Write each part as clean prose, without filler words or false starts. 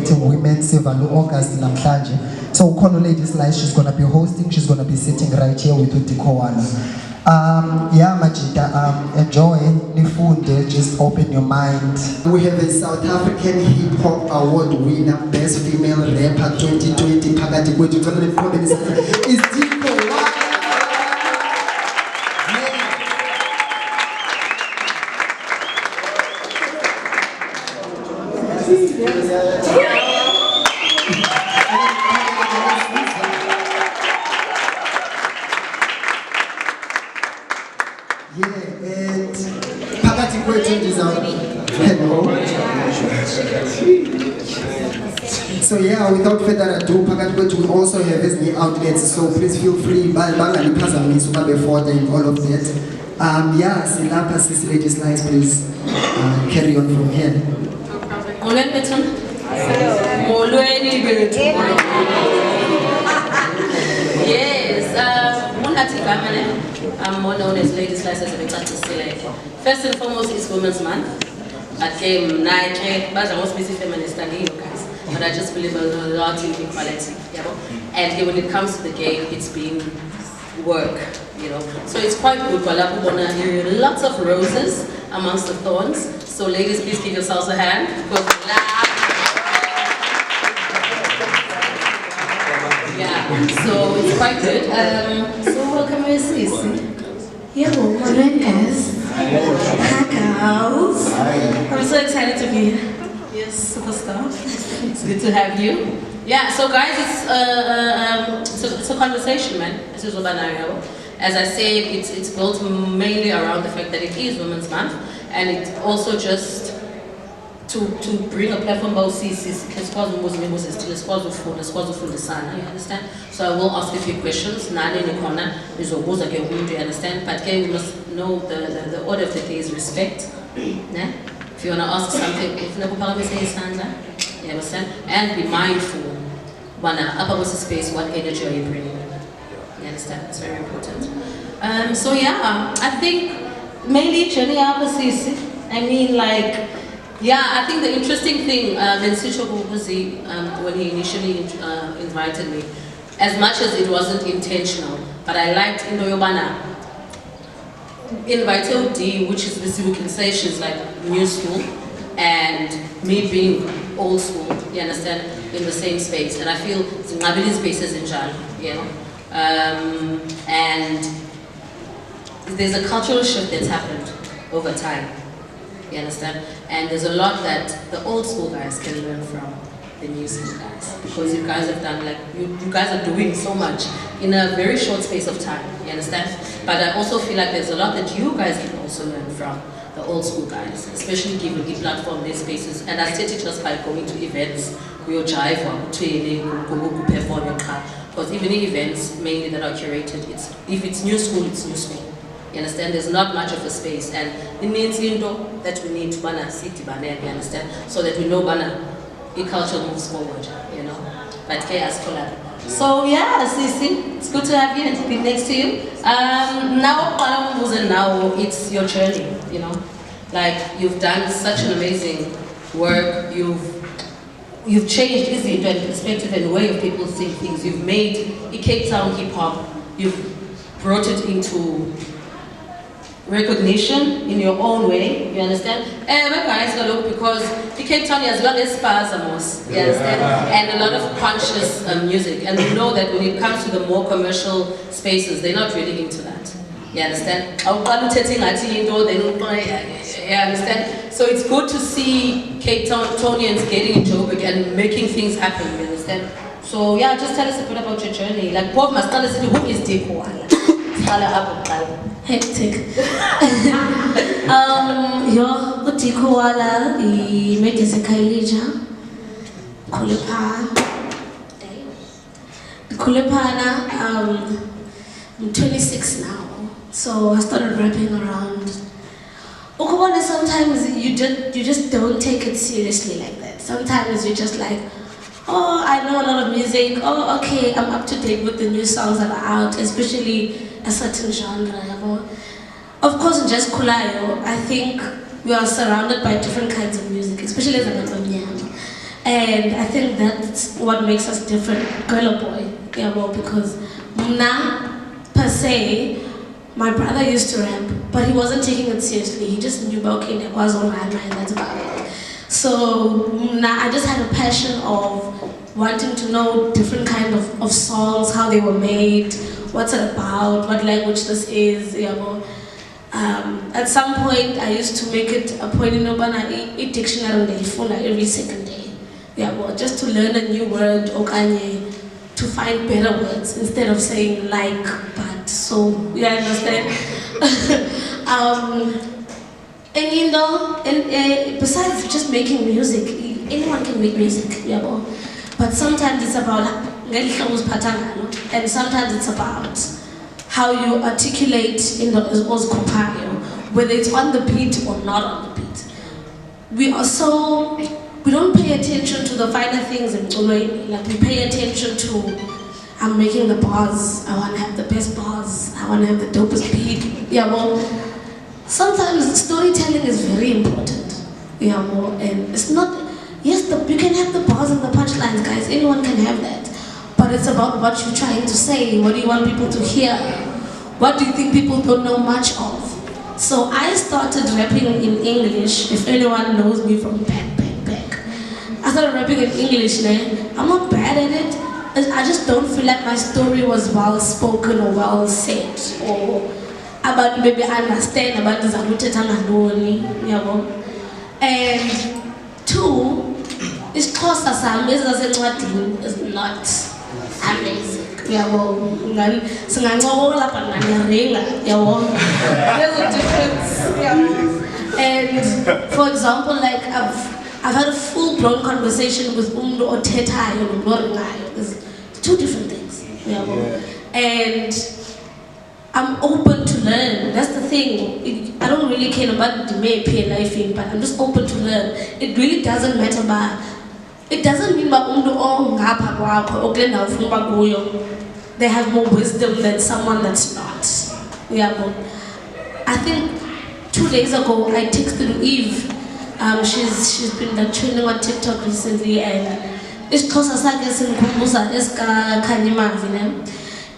celebrating Women's Sivalu August in Amhlanje. So Kono Ladies Live, she's gonna be hosting, she's gonna be sitting right here with the Koala. Yeah, Majida, enjoy, nifunde, just open your mind. We have a South African Hip Hop Award winner, Best Female Rapper 2020, Pakati Kwetu, is Koala. So yeah, without further ado, Pakati will also have his new outlets, so please feel free, Bangali Pazami, Super before and all of that. Yeah, Silapa Sis Ladies Lives, please carry on from here. Yes, I'm more known as Ladies Lives as a first and foremost, it's Women's Month. I came but I'm mostly feminist than you guys. But I just believe a lot in equality, you know. And when it comes to the game, it's been work, you know. So it's quite good. Lots of roses amongst the thorns. So ladies, please give yourselves a hand. Yeah, so it's quite good. So welcome, sis. Yo, morning guys. Hi girls. I'm so excited to be here. Yes, superstar. It's good to have you. Yeah, so guys, it's a conversation, man. This is as I said, it's built mainly around the fact that it is Women's Month, and it's also just to bring a platform about CCs, you understand? So I will ask a few questions. You understand? But we must know the order of the day is respect. If you want to ask something, you understand? And be mindful. Upper space, what energy are you bringing? You understand? It's very important. So yeah, I think mainly journey up CC. I mean, like. Yeah, I think the interesting thing, when he initially invited me, as much as it wasn't intentional, but I liked Indoyobana. Invited D, which is basically, we can say she's like new school, and me being old school, you understand, in the same space. And I feel Zingabili spaces in Jan, you know. And there's a cultural shift that's happened over time. You understand? And there's a lot that the old school guys can learn from the new school guys. Because you guys have done, like, you guys are doing so much in a very short space of time. You understand? But I also feel like there's a lot that you guys can also learn from the old school guys, especially given the platform, their spaces. And I said it just by going to events, we jive, training, go perform your car. Because even the events, mainly that are curated, if it's new school, it's new school. You understand? There's not much of a space, and it means that we need to sit, you understand? So that we know culture moves forward, you know. But so yeah, Sisi, it's good to have you and to be next to you. Now it's your journey, you know. Like, you've done such an amazing work. You've changed the perspective and the way of people seeing things. You've made a Cape Town hip hop. You've brought it into recognition in your own way, you understand? And guys, because the Cape Town as well as spasmos, you understand? And a lot of conscious music. And we know that when it comes to the more commercial spaces, they're not really into that. You understand? You understand? So it's good to see Cape Townians getting into Joburg and making things happen, you understand? So yeah, just tell us a bit about your journey. Like, Bob must tell us who is Koala? Hectic. Koala, he made us a Kailija, Kulepana. I'm 26 now, so I started rapping around. Sometimes you just don't take it seriously like that. Sometimes you're just like, oh, I know a lot of music. Oh, okay, I'm up to date with the new songs that are out, especially a certain genre. Of course, in just Kulayo, I think we are surrounded by different kinds of music, especially as a young. And I think that's what makes us different, girl or boy. Yeah, well, because mna, per se, my brother used to rap, but he wasn't taking it seriously. He just knew about okay, was on and that's about it. So I just had a passion of wanting to know different kind of songs, how they were made, what's it about, what language this is. Yeah, well, at some point, I used to make it a point in a dictionary every second day. Yeah, well, just to learn a new word or to find better words instead of saying like, but, so, you understand? And you know, besides just making music, anyone can make music, yeah, well, but sometimes it's about, and sometimes it's about how you articulate in the whether it's on the beat or not on the beat. We don't pay attention to the finer things in Choloini. Like we pay attention to, I'm making the bars, I want to have the best bars, I want to have the dopest beat. Yeah, well, sometimes storytelling is very important. Yeah, well, and it's not, yes, you can have the bars and the punchlines, guys, anyone can have that. But it's about what you're trying to say, what do you want people to hear? What do you think people don't know much of? So I started rapping in English, if anyone knows me from back. I started rapping in English, I'm not bad at it. I just don't feel like my story was well spoken or well said, or about maybe I understand about the Zanute Tangadoni, and two, it's cause as amazing is not amazing. There's a difference. And for example, like I've had a full-blown conversation with Umdo or Tetai or Noringayo. There's two different things. And I'm open to learn. That's the thing. I don't really care about the May life, but I'm just open to learn. It really doesn't matter about. It doesn't mean that they have more wisdom than someone that's not. I think 2 days ago I texted Eve. She's been like training on TikTok recently, and it's because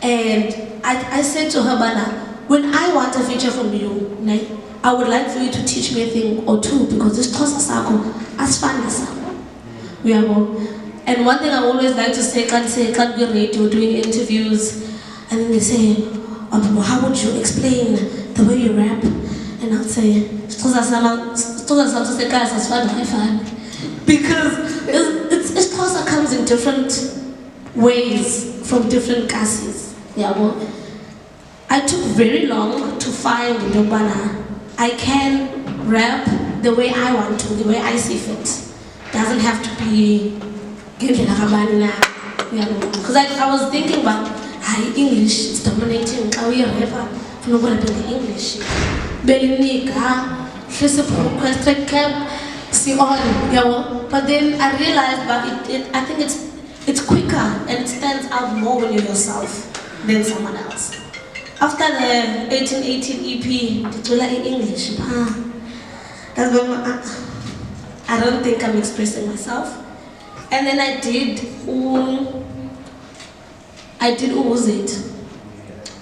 and I said to her, Bana, when I want a feature from you, I would like for you to teach me a thing or two because this causes as fun as and one thing I always like to say, can't be radio doing interviews, and then they say, how would you explain the way you rap? And I'll say, because it's Xhosa comes in different ways from different classes. I took very long to find Ndobana. I can rap the way I want to, the way I see fit. Doesn't have to be because I was thinking about English is dominating. How you rapper from English. Belinika, she's a straight cap, see on, but then I realized that I think it's quicker and it stands out more when you're yourself than someone else. After the 1818 EP, it's all in English. That's when I don't think I'm expressing myself. And then I did Uzit.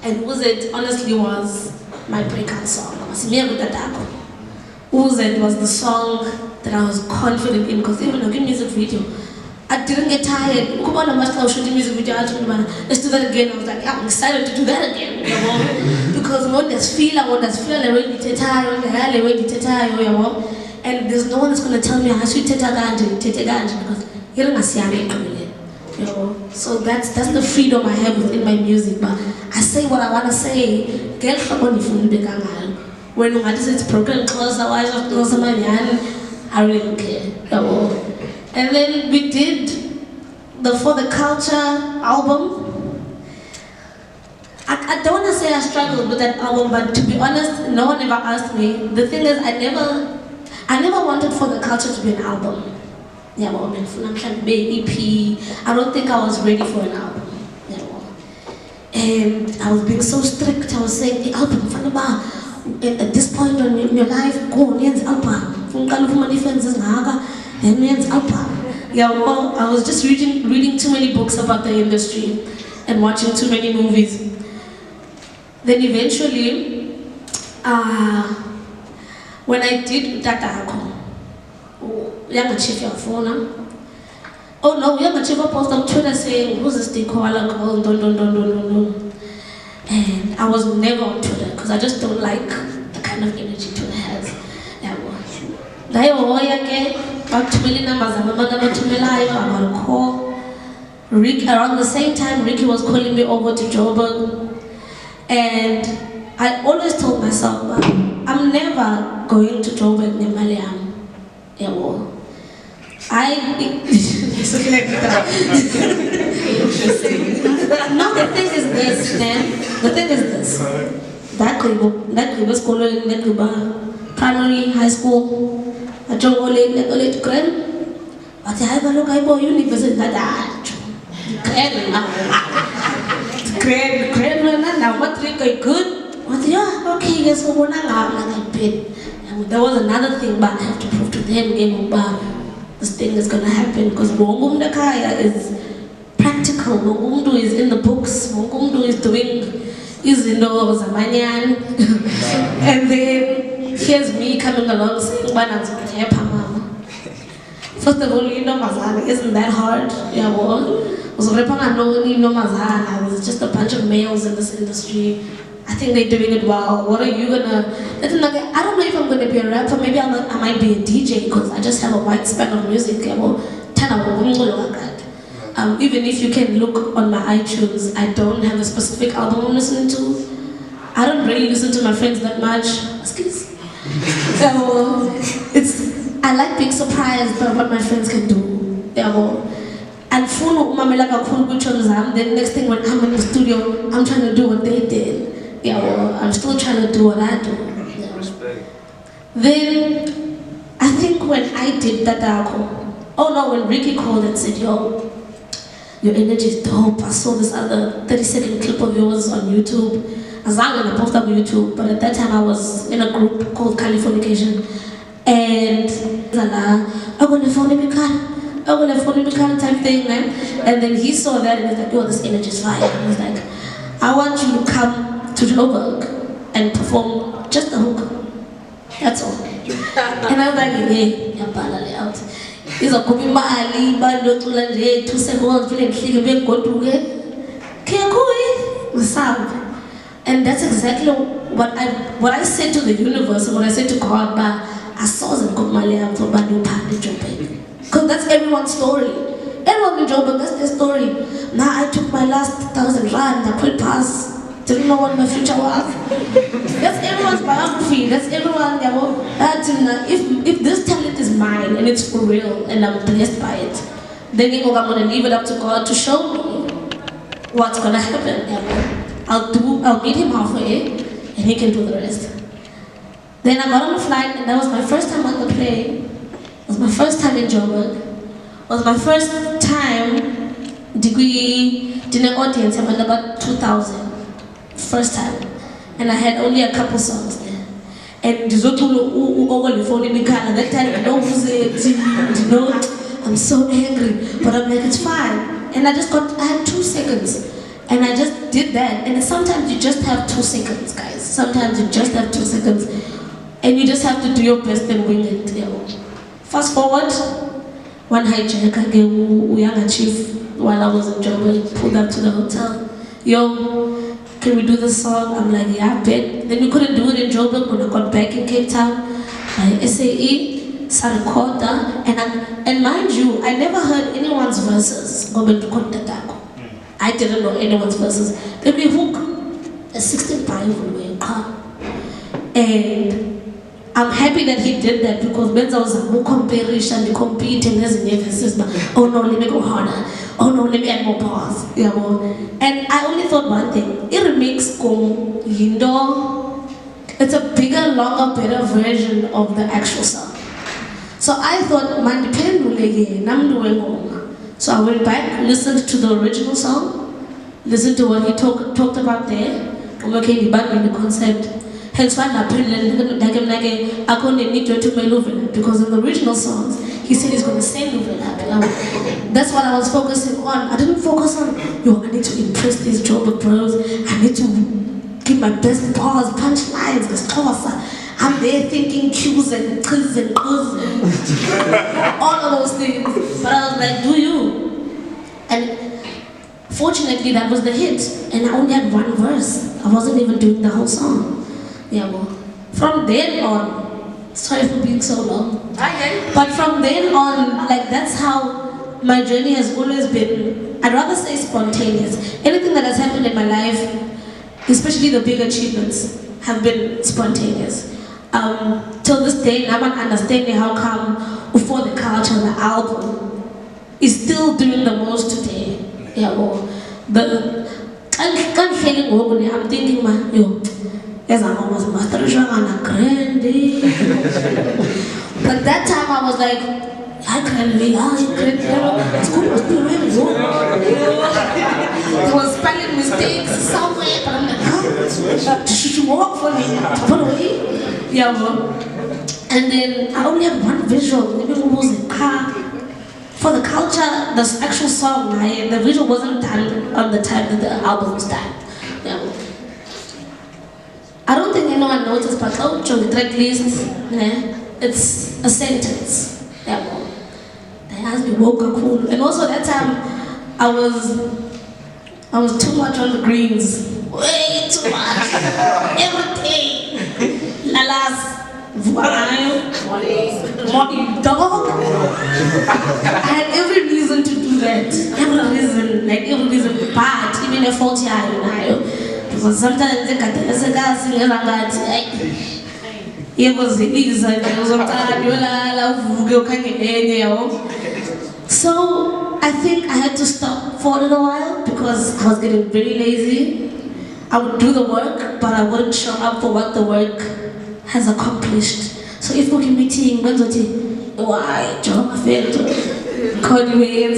And Uzit honestly was my breakout song. Uzit was the song that I was confident in because even in music video, I didn't get tired. I was shooting music video, let's do that again. I was like, yeah, I'm excited to do that again. Because when there's feel, and there's no one that's going to tell me how to tete ganji because you're not seeing. So that's the freedom I have within my music. But I say what I want to say. When it's broken close, I really don't care. And then we did the For the Culture album. I don't want to say I struggled with that album, but to be honest, no one ever asked me. The thing is, I never wanted For the Culture to be an album. EP. I don't think I was ready for an album. And I was being so strict. I was saying the album, at this point in your life, go on, album. And album. Yeah, well, I was just reading too many books about the industry and watching too many movies. Then eventually, when I did Tatako, young chief your phone. Oh no, young chief post on Twitter saying, who's this Koala girl? Don't. And I was never on Twitter because I just don't like the kind of energy Twitter has. Rick, around the same time, Ricky was calling me over to Joburg, and I always told myself, I'm never going to Joburg near Maliam. Yeah, well, no, the thing is this, man. The thing is this. That was primary, high school, a Jongole, grand. But I have a look, I bought university that. Grand, now what drink I could? What, yeah, okay, yes, so one I paid. And there was another thing, but I have to prove to them, this thing is gonna happen because Wongum Nakaya is practical. Wongumdu is in the books. Wongumdu is doing Zamanyan. And then here's me coming along saying, Mama. First of all, Mazana, isn't that hard? Yeah, well, there's just a bunch of males in this industry. I think they're doing it well. What are you gonna? I don't know if I'm gonna be a rapper. Maybe I might be a DJ because I just have a wide span of music. Even if you can look on my iTunes, I don't have a specific album I'm listening to. I don't really listen to my friends that much. Excuse. So I like being surprised by what my friends can do. And then next thing when I'm in the studio, I'm trying to do what they did. Yeah, well, I'm still trying to do what I do. Yeah. Respect. Then, I think when I did that when Ricky called and said, yo, your energy is dope. I saw this other 30-second clip of yours on YouTube. I was not going to post up on YouTube, but at that time I was in a group called Californication. And I'm going to phone him type thing, man. And then he saw that and was like, yo, this energy is fire. And he was like, I want you to come to Joburg and perform just the hook. That's all. And I was like, hey, you're out. He's like, come in, but 2 seconds, and that's exactly what I said to the universe and what I said to God, but I saw them come for Bandu Joburg. Because that's everyone's story. Everyone in Joburg, that's their story. Now I took my last 1,000 rand, I quit pass. Didn't know what my future was. That's everyone's biography. That's everyone. If this talent is mine and it's for real and I'm blessed by it, then I'm gonna leave it up to God to show me what's gonna happen. I'll meet him halfway and he can do the rest. Then I got on the flight and that was my first time on the plane. It was my first time in Joburg. It was my first time dinner audience. I had about 2,000. First time, and I had only a couple songs there. And that time, I'm so angry, but I'm like, it's fine. And I had 2 seconds, and I just did that. And sometimes you just have 2 seconds, guys. Sometimes you just have 2 seconds, and you just have to do your best and wing it. Fast forward, one hijacker, young chief, while I was in Joburg, pulled up to the hotel. Yo, can we do this song? I'm like, yeah, I bet. Then we couldn't do it in Joburg when I got back in Cape Town. My SAE, Sarikoda, and mind you, I never heard anyone's verses. I didn't know anyone's verses. Then we hook a 16-5 and I'm happy that he did that because Benza was a more comparison, the competing as in verses. Oh no, let me go harder. Oh no, let me add more bars. Yeah, well. And I only thought one thing. It remix kom yindo. It's a bigger, longer, better version of the actual song. So I thought, man, so I went back, listened to the original song, listened to what he talked about there. Okay, the concept. Hence why I couldn't need to make because in the original songs he said he's gonna send over that. That's what I was focusing on. I didn't focus on, yo, I need to impress these Joburg bros. I need to give my best bars, punchlines, because I'm there thinking cues and quiz and all of those things. But I was like, do you? And fortunately, that was the hit. And I only had one verse. I wasn't even doing the whole song. Yeah, well, from then on, sorry for being so long. But from then on, like that's how my journey has always been. I'd rather say spontaneous. Anything that has happened in my life, especially the big achievements, have been spontaneous. Till this day, I'm not understanding how come For the Culture, the album, is still doing the most today. Yeah, well, I'm feeling wobbly. I'm thinking, man, yo, as I was Masterclass and a grande. But that time I was like, I can't be, school was doing there was spelling mistakes somewhere, but I'm like, huh? Should you work for me? Put away? Yeah, well. And then I only had one visual, maybe it was a car. For the Culture, the actual song, the visual wasn't done on the time that the album was done. Yeah, well. I don't think anyone noticed, but on the track list, it's a sentence. Yeah, well. They asked me, Woka cool. And also that time, I was too much on the greens. Way too much. Every day. Lalas. Morning dog. I had every reason to do that. Every reason bad, even a faulty eye. Because sometimes they got it was easy. So I think I had to stop for a little while because I was getting very lazy. I would do the work, but I wouldn't show up for what the work has accomplished. So if we can meeting, why? John, I failed. Call you in,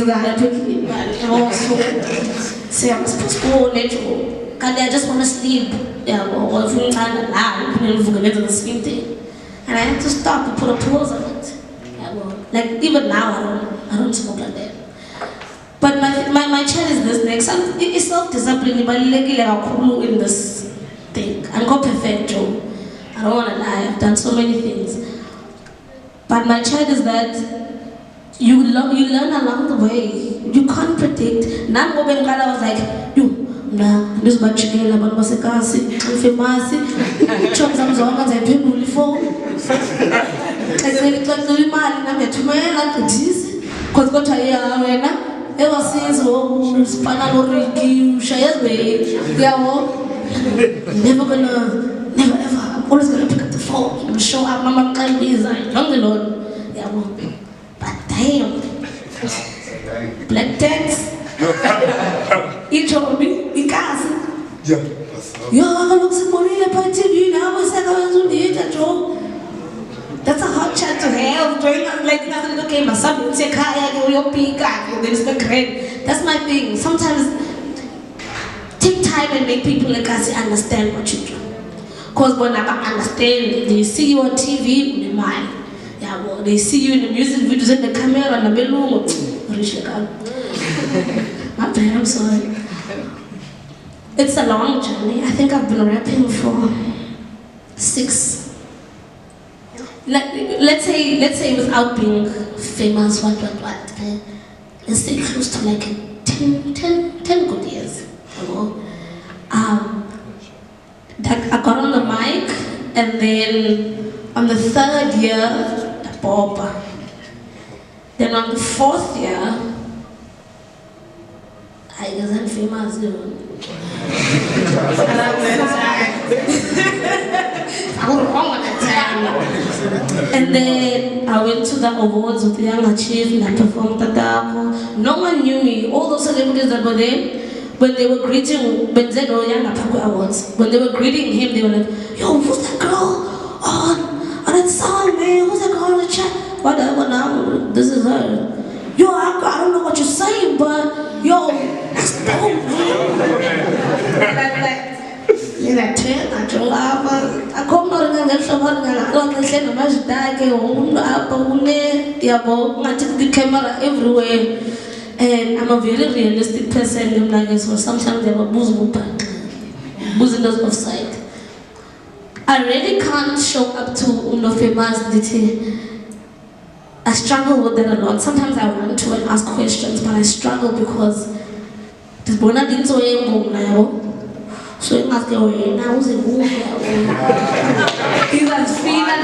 say I'm supposed to go natural. I just want to sleep. Yeah, or if you're trying to lie, you're going to do the same thing. And I had to stop and put a pause on it. Yeah, well, like even now, I don't smoke like that. But my challenge is this next. It's self-discipline, but in this thing. I'm not perfect, Joe. I don't want to lie. I've done so many things. But my challenge is that you learn along the way. You can't predict. Now, when I was like, this is my chicken, I'm going to famous. Chops, I'm going to be phone. I said, it's like the man, I'm a tomorrow, like this. Because got a year, ever since, spinal Ricky, Shayas Bay, they are never ever. I'm always going to pick up the phone. I'm going to show up, Mama can't be young alone. Yeah, well, but damn. Black tax. He told me, he can't. Yo, I look at money on TV now. I said, I was doing it, Joe. That's a hot chat to have. Like, nothing okay, my son will say, your pig, there's no great. That's my thing. Sometimes take time and make people like us understand what you do. Because when I understand, they see you on TV, they mind. Yeah, well, they see you in the music videos in the camera and the middle. My bad, I'm sorry. It's a long journey. I think I've been rapping for 6. Let's say without being famous, what. Let's say close to like 10 good years. I got on the mic, and then on the 3rd year, the Bob. Then on the 4th year, I guess I'm famous. And then I went to the awards with the Young Achievement and I performed at the. No one knew me. All those celebrities that were there, when they were greeting, when they were Young Awards, when they were greeting him, they were like, yo, who's that girl on that song, man? Who's that girl on the chat? Whatever now, this is her. Yo, I don't know what you're saying, but yo, that's dope, man. And I'm like, I come not ngeli hlobo ngalo ngihle namajidake umuntu apha une yabo ngathi the camera everywhere. And I'm a very realistic person, so sometimes I booze those offside. I really can't show up to famous DT. I struggle with that a lot. Sometimes I want to and ask questions, but I struggle because this bona didn't so now. So you must go in now. He's as free and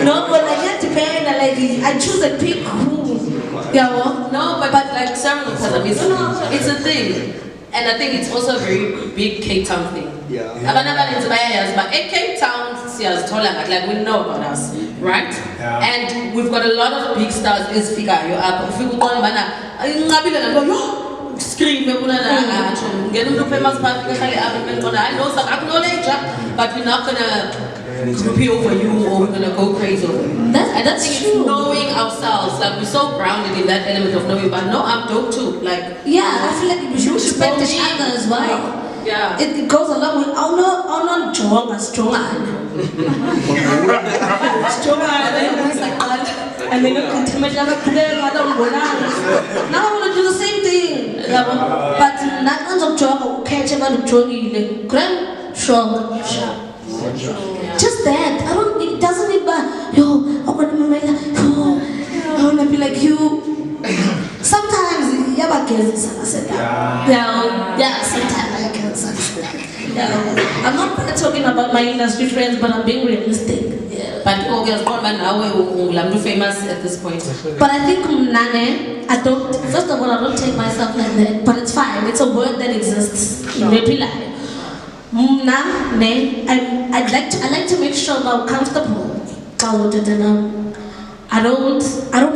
no, but I get to pay and I choose a pick who. Yeah, well, no, but like several times, it's a thing. And I think it's also a very big Cape Town thing. Yeah. But in Cape Town, like we know about us, right? Yeah. And we've got a lot of big stars. Is figure you up. If you go scream, get into famous I know some acknowledge, but we're not gonna be over you or we're gonna go crazy over you. That's true. Knowing ourselves, like we're so grounded in that element of knowing, but no, I'm dope too. Like yeah, I feel like we should respect each other as well. Yeah. It goes along with I'm not strong. And then now I want to do the same thing. But not strong, catch about the strong. Just that. It doesn't need but yo, I want to be like you. Sometimes sometimes I can say that. I'm not talking about my industry friends, but I'm being realistic. Yeah. But now we're famous at this point. But I think I don't. First of all, I don't take myself like that. But it's fine. It's a word that exists. Maybe I like to make sure that I'm comfortable. I don't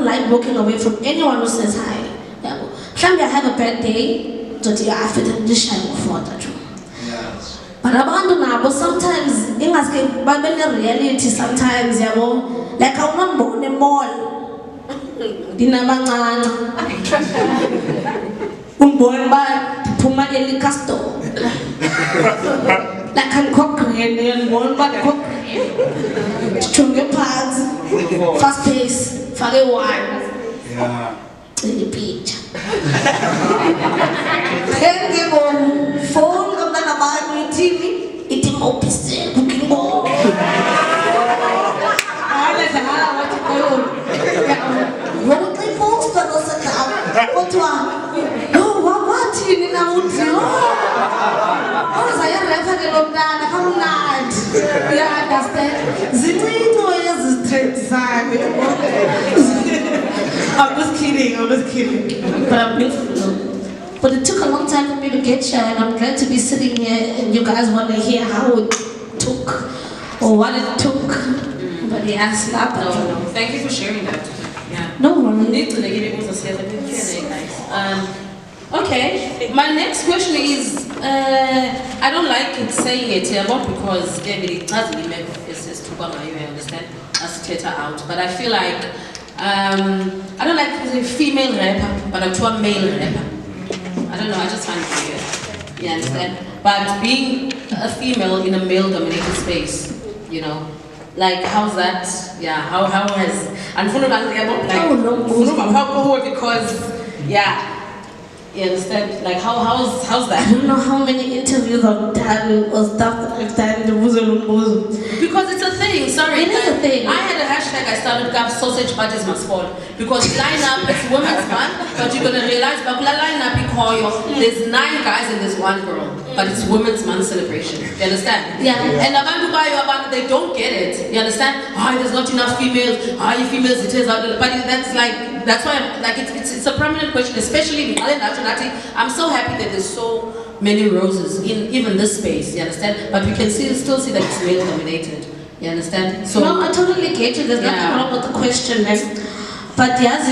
like walking away from anyone who says hi. Maybe I have a bad day, I fit this shine for that. But abandon sometimes in reality sometimes like I'm not born in mall. Born by Puma Elicasto. Like I'm cocking and born by cocking. Stronger pads, fast pace, fare wine. Yeah. In the beach. Then they go phone of the Naman TV, eating opposite, cooking more. What they post on us now? What one? No, what you need now? Oh, saya refer ke London, kamu not? Yeah, understand. Zimito is straight side. I'm just kidding. But I'm beautiful. But it took a long time for me to get here, and I'm glad to be sitting here, and you guys want to hear how it took, or what it took. But yeah, slap it. No. Thank you for sharing that. Yeah. No worries. Okay, my next question is, I don't like it saying it here, not because it doesn't make it's too bad, you understand, as theater out, but I feel like, I don't like a female rapper, but I'm to a male rapper. I don't know, I just find it weird, you understand? But being a female in a male-dominated space, you know, like how's that? Yeah, how has, and because, yeah. You understand? Like how's that? I don't know how many interviews I've done or stuff that I've done in the because it's a thing, sorry. It is a thing. I had a hashtag I started with sausage parties must fall. Because line up, it's women's month, but you're gonna realize line up there's 9 guys and there's 1 girl. But it's women's month celebration. You understand? Yeah. And they don't get it. You understand? There's not enough females. You females it is but that's why it's a prominent question, especially in I'm so happy that there's so many roses in even this space, you understand? But we can still see that it's male dominated. You understand? So no, I totally get you. There's nothing wrong with the question, but yes,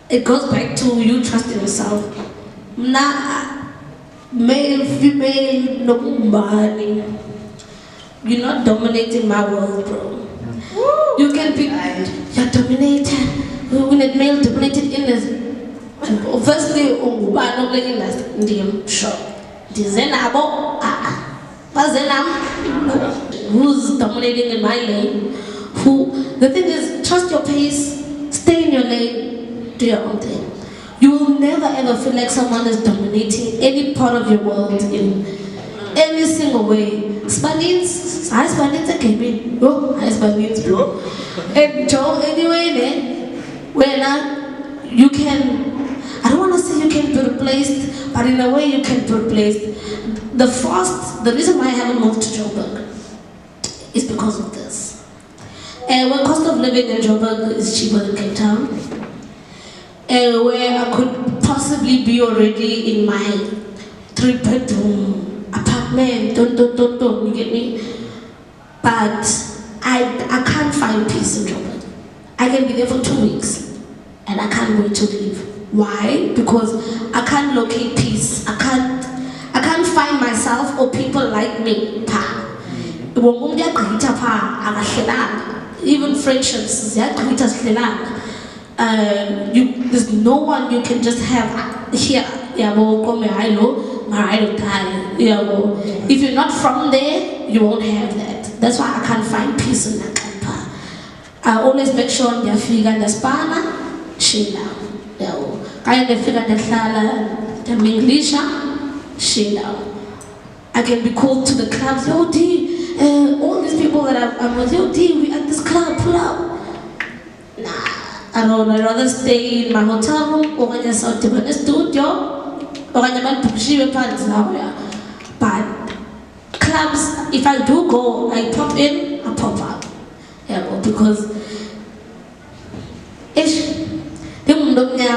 it goes back to you trusting yourself. Male, female, no, you're not dominating my world, bro. You can be, you're dominated. When it male dominated in this, firstly, sure. Dizenabo, Bazenam, who's dominating in my lane? The thing is, trust your pace, stay in your lane, do your own thing. You will never ever feel like someone is dominating any part of your world in any single way. Spanins, I Spanins are gaming. Oh, I Spanins, bro. And Joe, anyway, then, when you can, I don't want to say you can be replaced, but in a way you can be replaced. The reason why I haven't moved to Joburg is because of this. And the cost of living in Joburg is cheaper than Cape Town. And where I could possibly be already in my 3-bedroom apartment, you get me? But I can't find peace in Joburg. I can be there for 2 weeks and I can't wait to leave. Why? Because I can't locate peace. I can't find myself or people like me. Even friendships, there's no one you can just have here. If you're not from there, you won't have that. That's why I can't find peace in that camp. I always make sure they're figuring the spana, Sheila. I figure the Sala, the Minglisha, Sheila. I can be called to the clubs, yo D, all these people that I'm with, yo D, we at this club, pull up. Nah, I'd rather stay in my hotel room or just out in the studio or in the pants now. But clubs, if I do go, I pop in, I pop out. Yeah, because they won't believe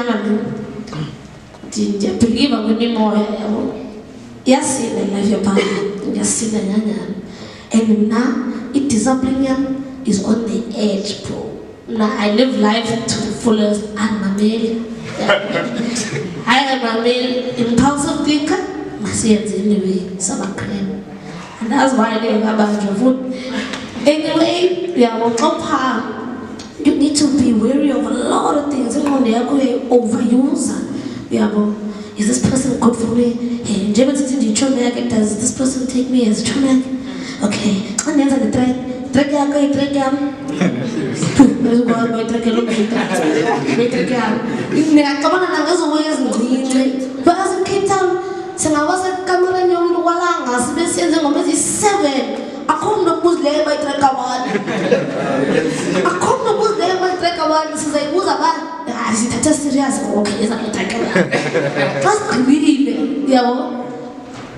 I'm going to be more. Yes, I love your body. Yes, I love. And now, it discipline is on the edge, bro. Now, I live life to the fullest. I'm a male. I am a male impulsive thinker. My sins anyway, some cream. And that's why I didn't have your food. Anyway, you need to be wary of a lot of things. Overuse. Is this person good for me? Hey, does this person take me as a traumatic? Okay, and then the track but as in Cape Town, I was at Cameroon, you Walanga, 7. I couldn't put there by Trakawan. I couldn't put there by Trakawan. Since I was about, I said, just serious. Okay, is that Trakawan? Just really,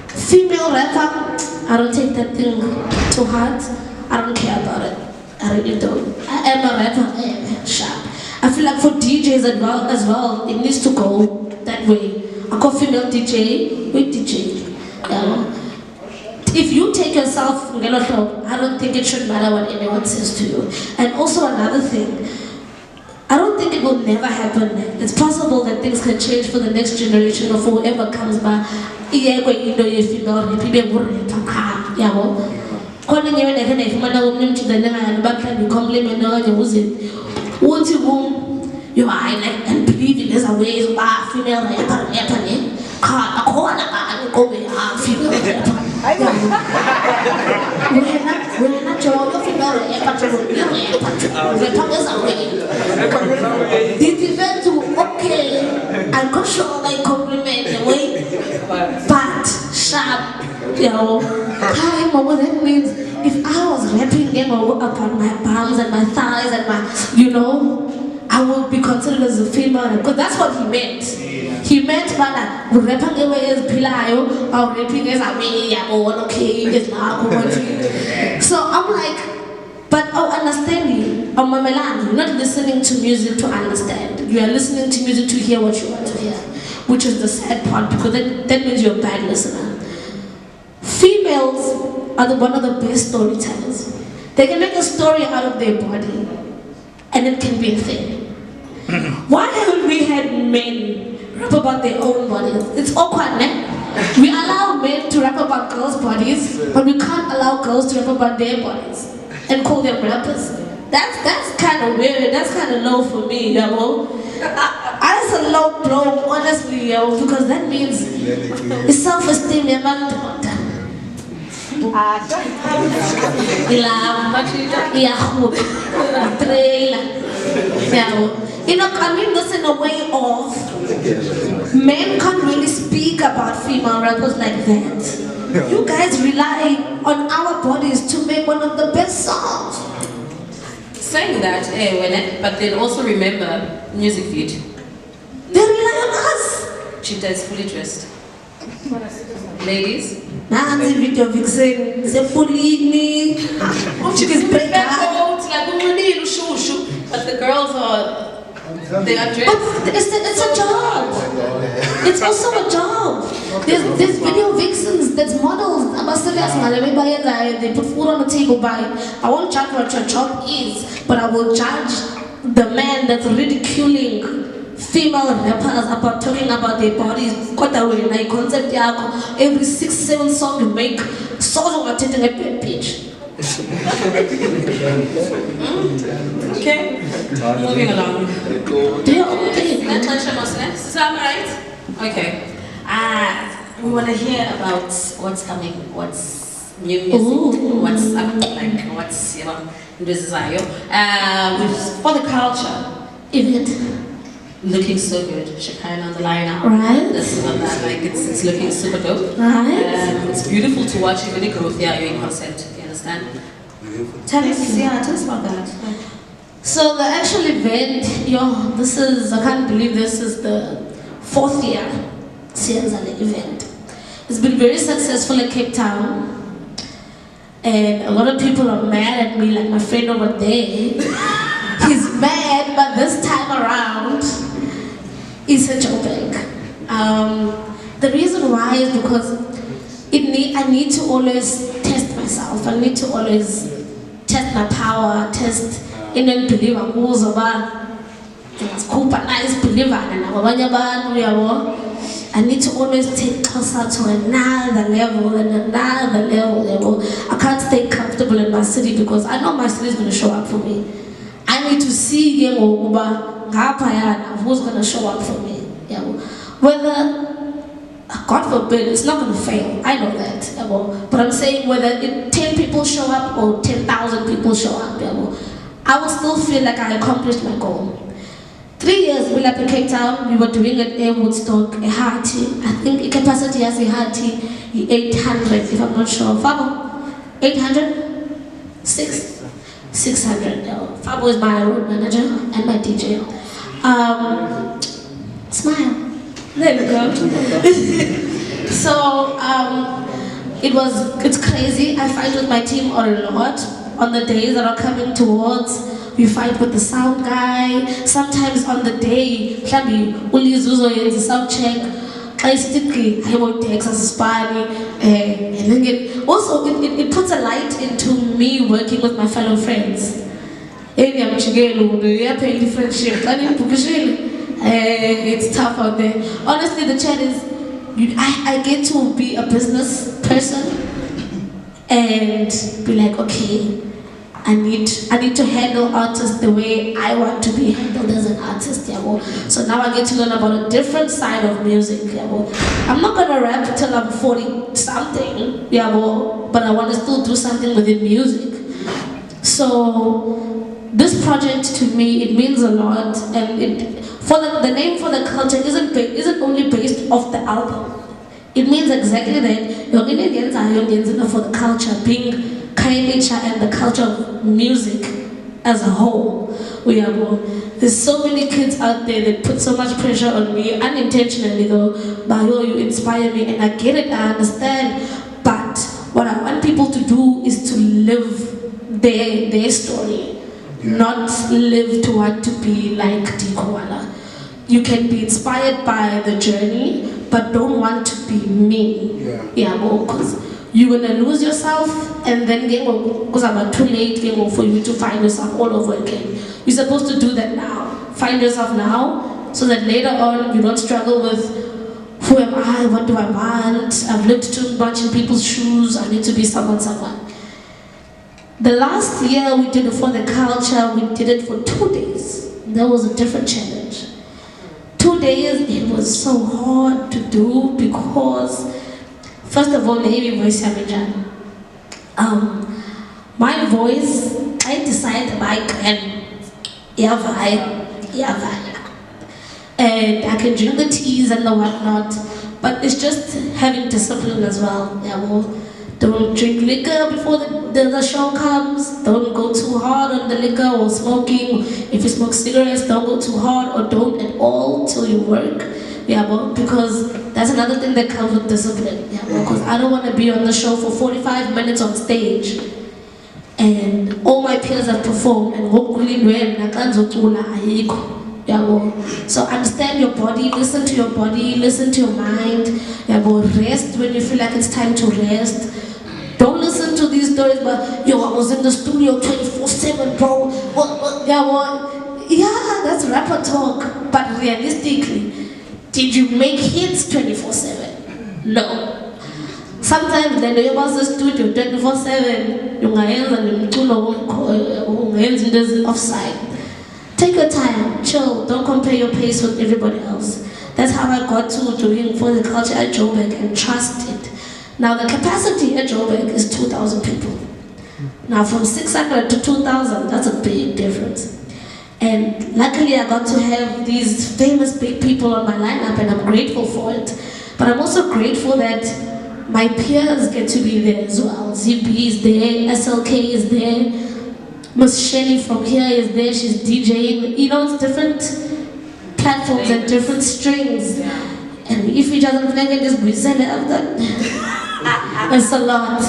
female rapper, I don't take that thing too hard. I don't care about it. I really don't. I am a rapper. I am sharp. I feel like for DJs as well, it needs to go that way. I call female DJ, with DJ. If you take yourself, I don't think it should matter what anyone says to you. And also another thing, I don't think it will never happen. It's possible that things can change for the next generation or for whoever comes by. And believe in there's a way of female rapper. We're not your female Did to okay, I got sure I compliment the way, but sharp, time or what that means. If I was rapping them upon my palms and my thighs and my, I would be considered as a female because that's what he meant. He meant that rapping away as Pilayo or rapping as a me, okay, it's not. So I'm like, but understanding, you're not listening to music to understand. You are listening to music to hear what you want to hear, which is the sad part because that means you're a bad listener. Females are one of the best storytellers. They can make a story out of their body, and it can be a thing. Why haven't we had men rap about their own bodies? It's awkward, né? We allow men to rap about girls' bodies, but we can't allow girls to rap about their bodies and call them rappers. That's kind of weird. That's kind of low for me, I that's a low blow, honestly, because that means it's self-esteem, you know, I mean this in a way of men can't really speak about female rappers like that. You guys rely on our bodies to make one of the best songs. Saying that, but then also remember music video. They rely on us. Chita is fully dressed. Ladies. Nanzi video vixen, se fully chick is break out. But the girls they are dressed. But it's a job. It's also a job. There's video vixens, there's models. They put food on the table by. I won't judge what your job is, but I will judge the man that's ridiculing female rappers about talking about their bodies. Like concept every 6-7 song you make, songs are taking a page. Okay, moving along. Natasha Mosnes, is that right? Okay. We want to hear about what's coming, what's new music, what's up, like what's desire. For the culture event, looking so good. Shekinah on the lineup. Right. This is not that, like it's looking super dope. Right. It's beautiful to watch even the growth. Yeah, you're in concert. You understand? Tell us about that. So the actual event, I can't believe this is the 4th year since the event. It's been very successful in Cape Town. And a lot of people are mad at me, like my friend over there. He's mad, but this time around, it's a Joburg. The reason why is because I need to always test myself. I need to always test my power, test in believer who's about nice believer and I need to always take closer to another level and another level. I can't stay comfortable in my city because I know my city is going to show up for me. I need to see who's going to show up for me. Whether, God forbid, it's not going to fail. I know that. But I'm saying whether 10 people show up or 10,000 people show up, I will still feel like I accomplished my goal. 3 years we left in Cape Town, we were doing it in Woodstock, a Hati. I think the capacity as a Hati, 800, if I'm not sure. Fabo, 800? 600. Fabo is my road manager and my DJ. Smile. There we go. So, it's crazy. I fight with my team a lot on the days that are coming towards. We fight with the sound guy. Sometimes on the day, the sound check. Also, it puts a light into me working with my fellow friends. It's tough out there. Honestly, the chat is, I get to be a business person and be like, okay, I need to handle artists the way I want to be handled as an artist. So now I get to learn about a different side of music. I'm not gonna rap till I'm 40 something, but I want to still do something within music. So this project to me, it means a lot, and the name for the culture isn't only based off the album. It means exactly that for the culture, being nature and the culture of music as a whole. There's so many kids out there that put so much pressure on me, unintentionally though, but you inspire me and I get it, I understand. But what I want people to do is to live their story, not live to want to be like Koala. You can be inspired by the journey, but don't want to be me. Because you're gonna lose yourself, and then because I'm too late for you to find yourself all over again. You're supposed to do that now. Find yourself now, so that later on you don't struggle with who am I, what do I want, I've lived too much in people's shoes, I need to be someone. The last year we did it for the culture, we did it for 2 days. That was a different challenge. 2 days, it was so hard to do because, first of all, the heavy voice Sabijan. My voice, I decided I can, and I can drink the teas and the whatnot, but it's just having discipline as well. Don't drink liquor before the show comes. Don't go too hard on the liquor or smoking. If you smoke cigarettes, don't go too hard or don't at all till you work. Because that's another thing that comes with discipline. Because I don't want to be on the show for 45 minutes on stage and all my peers have performed and so understand your body, listen to your body, listen to your mind. Rest when you feel like it's time to rest. Don't listen to these stories, but I was in the studio 24/7, bro. Yeah, that's rapper talk. But realistically, did you make hits 24/7? No. Sometimes then you was the studio 24/7. You offside. Take your time, chill. Don't compare your pace with everybody else. That's how I got to doing for the culture at Joburg and trust it. Now the capacity at Joburg is 2,000 people. Now from 600 to 2,000, that's a big difference. And luckily I got to have these famous big people on my lineup and I'm grateful for it. But I'm also grateful that my peers get to be there as well. ZB is there, SLK is there, Miss Shelly from here is there, she's DJing. It's different platforms and different strings. And if you just play it, just resell it after. It's a lot.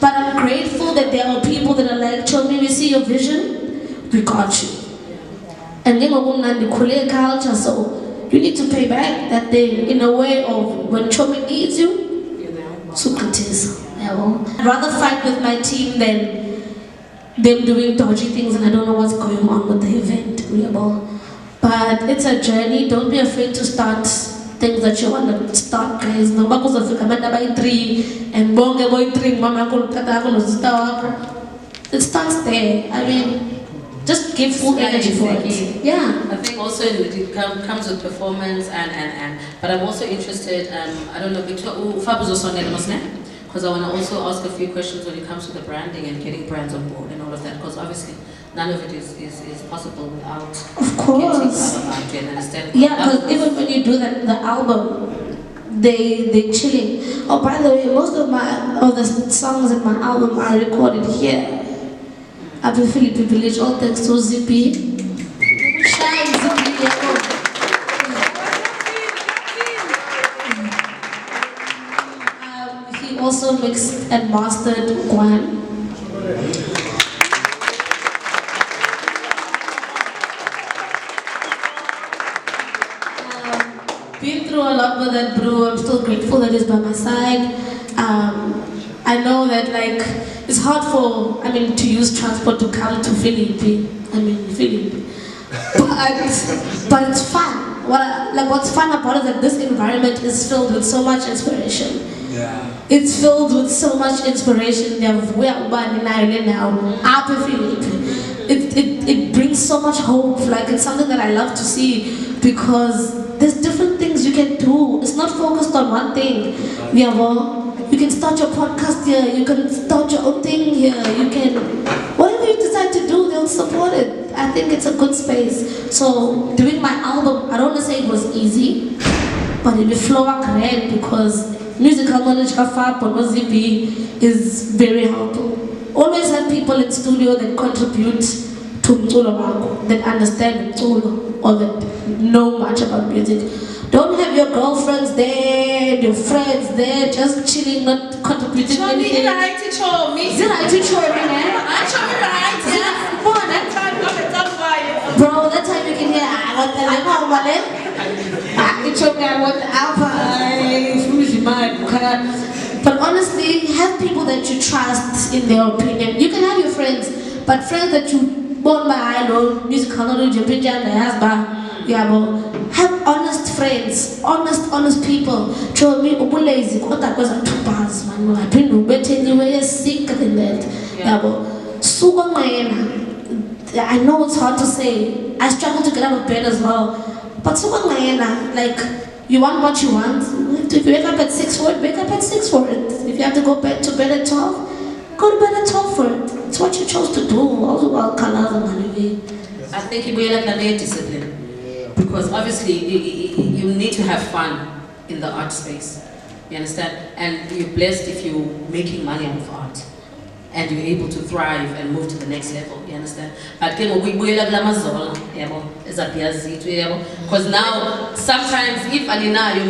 But I'm grateful that there are people that are like, Chomi, we see your vision, we got you. And then we're culture, so you need to pay back that thing in a way of when Chomi needs you, Socrates. I'd rather fight with my team than them doing dodgy things and I don't know what's going on with the event. But it's a journey. Don't be afraid to start things that you want to start, guys. No matter if you by 3 and bonga boy 3, mama it starts there. I mean, just give full energy for it. Yeah. I think also it comes with performance and but I'm also interested, I don't know, Fabo's also on because I want to also ask a few questions when it comes to the branding and getting brands on board and all of that, because obviously none of it is possible without of course. getting out and understand. Yeah, because even when you do the album, they chilling. Oh, by the way, most of the songs in my album are recorded here. I've been feeling privileged, all thanks to Zippy. Shine Zippy. He also mixed and mastered Gwan. Been through a lot with that bro. I'm still grateful that he's by my side. I know that it's hard to use transport to come to Philly. But it's fun. What's fun about it is that this environment is filled with so much inspiration. Yeah. It's filled with so much inspiration. It brings so much hope. It's something that I love to see because there's different things you can do. It's not focused on one thing. You can start your podcast here. You can start your own thing here. You can, whatever you decide to do, they'll support it. I think it's a good space. So doing my album, I don't want to say it was easy, but it will flow out because musical knowledge of Fabo ZB is very helpful. Always have people in studio that contribute to Mtulo, that understand Mtulo or that know much about music. Don't have your girlfriends there, your friends there, just chilling, not contributing anything. Bro, that time you can hear, I want the But honestly, have people that you trust in their opinion. You can have your friends, but friends that you born by musical knowledge, have honest friends, honest people. Show me lazy. Sick than that. I know it's hard to say. I struggle to get out of bed as well. But so like, you want what you want. If you wake up at 6 for it, wake up at 6 for it. If you have to go to bed at 12, go to bed at 12 for it. It's what you chose to do. All colors and money. I think you will have a discipline. Because obviously you need to have fun in the art space. You understand? And you're blessed if you're making money out of art. And you're able to thrive and move to the next level, you understand? But because now, sometimes if Alina, you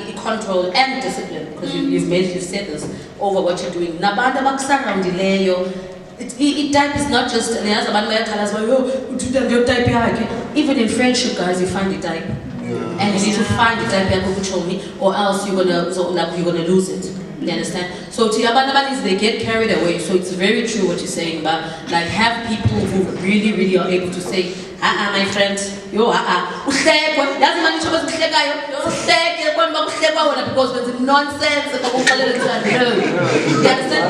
need control and discipline, because you've said this over what you're doing. It type is not just even in friendship, guys, you find the type. And you need to find the type who told me, or else you're gonna lose it. You understand? So to Yabanabans, they get carried away. So it's very true what you're saying, but like have people who really are able to say, my friend, yo, because it's nonsense. You understand?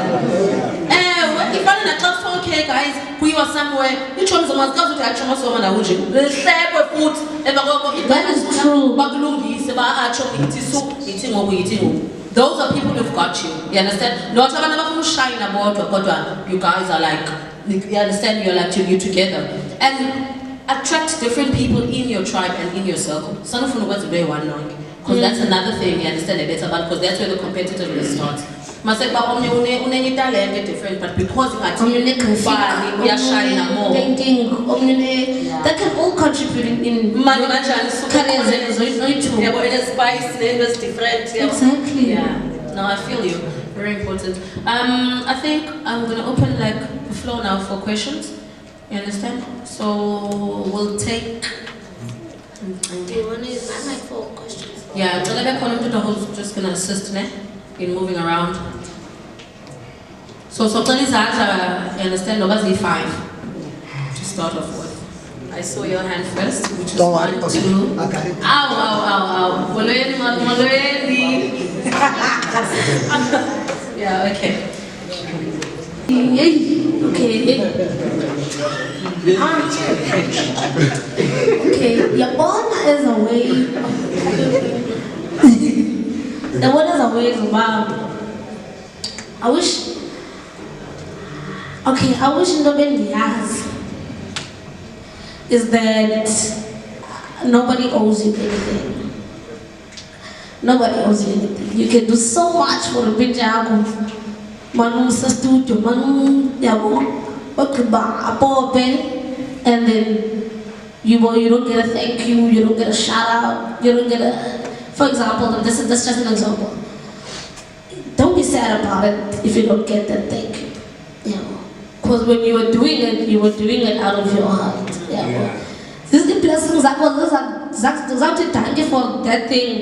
If I'm in a club, okay, guys, we are somewhere, you chose someone's girls to actually someone I would you. The step with food, that is true. Those are people who've got you. You understand? Not everyone who's shying about what you guys are like. You understand? You're like you together. And attract different people in your tribe and in your circle. Some of them want very one knowing. Because that's another thing you understand a bit about, because that's where the competitiveness starts. Different, but because you are we are shining more. Painting, that can all contribute in careers. Yeah, but it is spice, it's different. Exactly. Yeah. No, I feel you. Very important. I think I'm gonna open like the floor now for questions. You understand? So we'll take. Do you want to use my mic for questions? Yeah, who's just gonna assist me in moving around. So please answer, you understand, nobody's 5 to start off with. I saw your hand first, which is 1, 2. Ow. Yeah, okay. Okay, your honor is a way. The one is a way, wow. I wish nobody has is that nobody owes you anything. Nobody owes you anything. You can do so much for a big job. Manu sa studio, manu yabo, and then you don't get a thank you, you don't get a shout out, you don't get a. For example, that's just an example. Don't be sad about it if you don't get that thank you. Because when you were doing it out of your heart. This is the blessings that was thank you for that thing.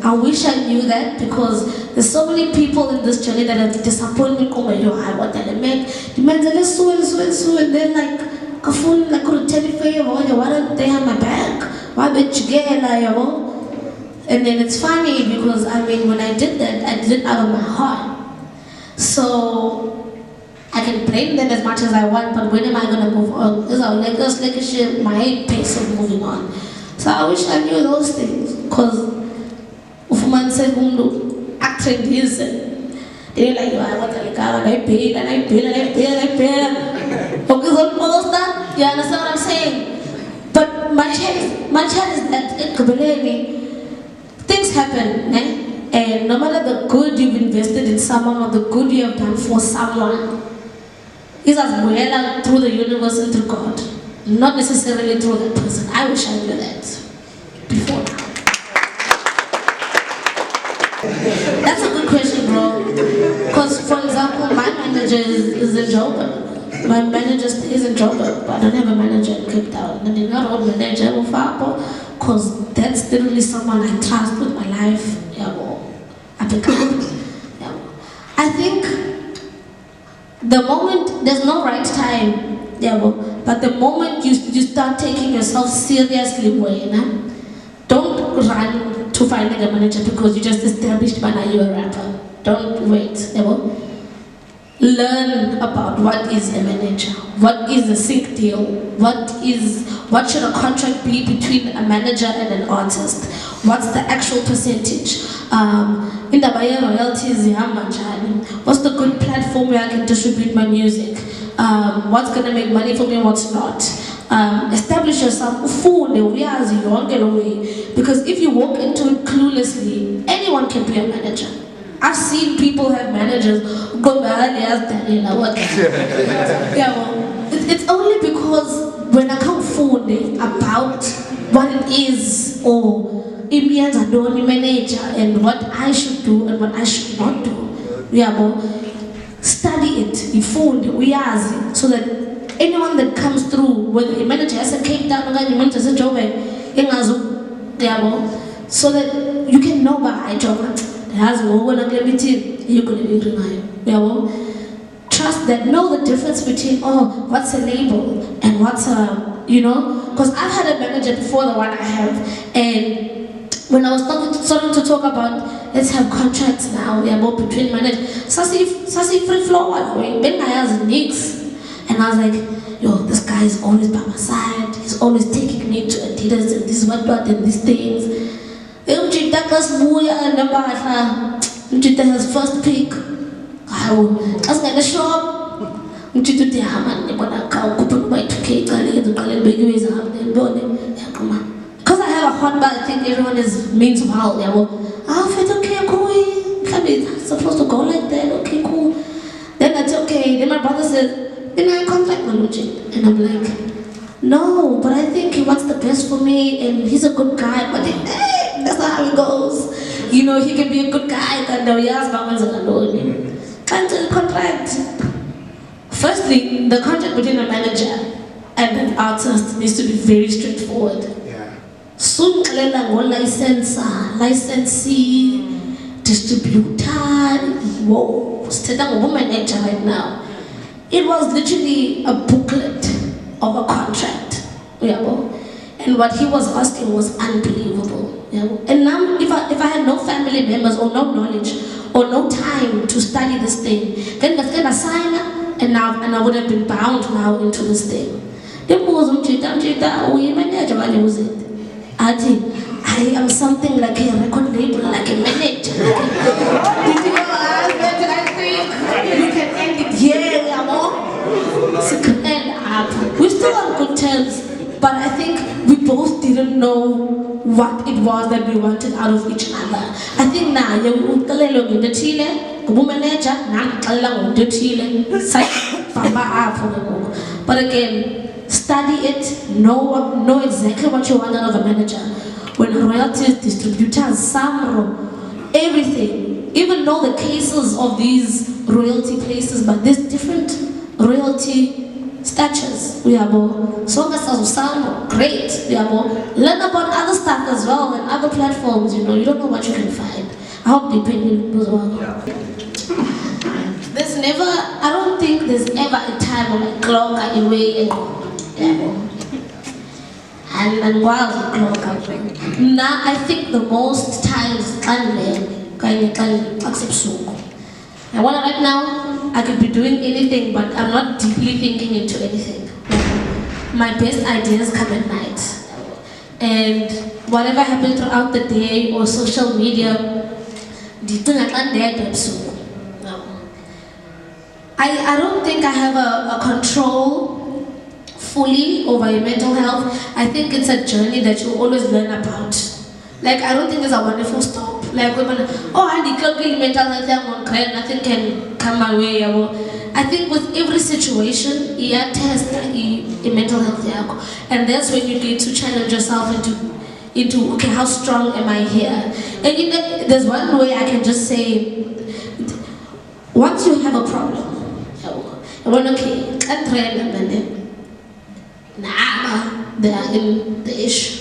I wish I knew that, because there's so many people in this journey that have disappointed me. I want that the men are so and then like kafun like could tell you why don't they have my back? Why did you get And then it's funny because when I did that, I did it out of my heart. So I can blame them as much as I want, but when am I gonna move on? This is like my pace of moving on. So I wish I knew those things, because if man said acting this, they're like, I want to and I pay. Focus on most that. You understand what I'm saying? But my child is that it could believe me. Things happen, and no matter the good you've invested in someone or the good you have done for someone, is as well through the universe and through God, not necessarily through that person. I wish I knew that before now. That's a good question, bro. Because, for example, my manager is in Joburg. My manager stays in Joburg, but I don't have a manager in Cape Town. And I'm not a manager in Fabo, because that's literally someone I trust with my life. I think the moment, there's no right time, but the moment you start taking yourself seriously, don't run to finding a manager because you just established by now you're a rapper. Don't wait. learn about what is a manager, what is a sync deal, what should a contract be between a manager and an artist, what's the actual percentage, in the buyer royalties, what's the good platform where I can distribute my music, what's gonna make money for me, what's not. Establish yourself, because if you walk into it cluelessly, anyone can be a manager. I've seen people have managers go it's only because when I come forward about what it is, or it means I don't need manager and what I should do and what I should not do. Study it, so that anyone that comes through, whether a manager has a cake down or a manager has a job, so that you can know by job. Has no one you're going to be trust that, know the difference between what's a label and what's a, because I've had a manager before the one I have, and when I was starting to talk about let's have contracts now, between managers, Sasi free flow when I has Nicks, and I was like, yo, this guy is always by my side, he's always taking me to Adidas and this what and these things. That has first pick. I was going to shop. Because I have a hot bag, I think everyone is mean to how. Okay, cool. It's supposed to go like that. Okay, cool. Then that's okay. Then my brother says, then I contact my legit. And I'm like, no, but I think he wants the best for me and he's a good guy. But that's not how it goes. He can be a good guy and cancel contract. Firstly, the contract between a manager and an artist needs to be very straightforward. Soon licensee, distributor, manager right now. It was literally a booklet of a contract. And what he was asking was unbelievable. And now, if I had no family members or no knowledge or no time to study this thing, then I was gonna sign up, and I would have been bound now into this thing. I am something like a record label, like a manager. Did you realize that? I think you can end it here, so it can end up. We're still on good terms. But I think we both didn't know what it was that we wanted out of each other. I think now, but again, study it, know exactly what you want out of a manager. When royalties, distributors, some, everything, even know the cases of these royalty places, but there's different royalty statures. Songs sound great. Learn about other stuff as well and other platforms. You don't know what you can find. I hope they pay me as well. There's never, I don't think there's ever a time when I clock anyway and while the clock now I think the most times can accept so. And what right now I could be doing anything, but I'm not deeply thinking into anything. My best ideas come at night. And whatever happens throughout the day or social media, I don't think I have a control fully over your mental health. I think it's a journey that you always learn about. Like, I don't think there's a wonderful stop. Like, I declare mental health, I'm on credit, nothing can come my way. I think with every situation, you test your mental health. And that's when you need to challenge yourself into okay, how strong am I here? And there's one way I can just say, once you have a problem, okay, can't trend and then, they are in the issue.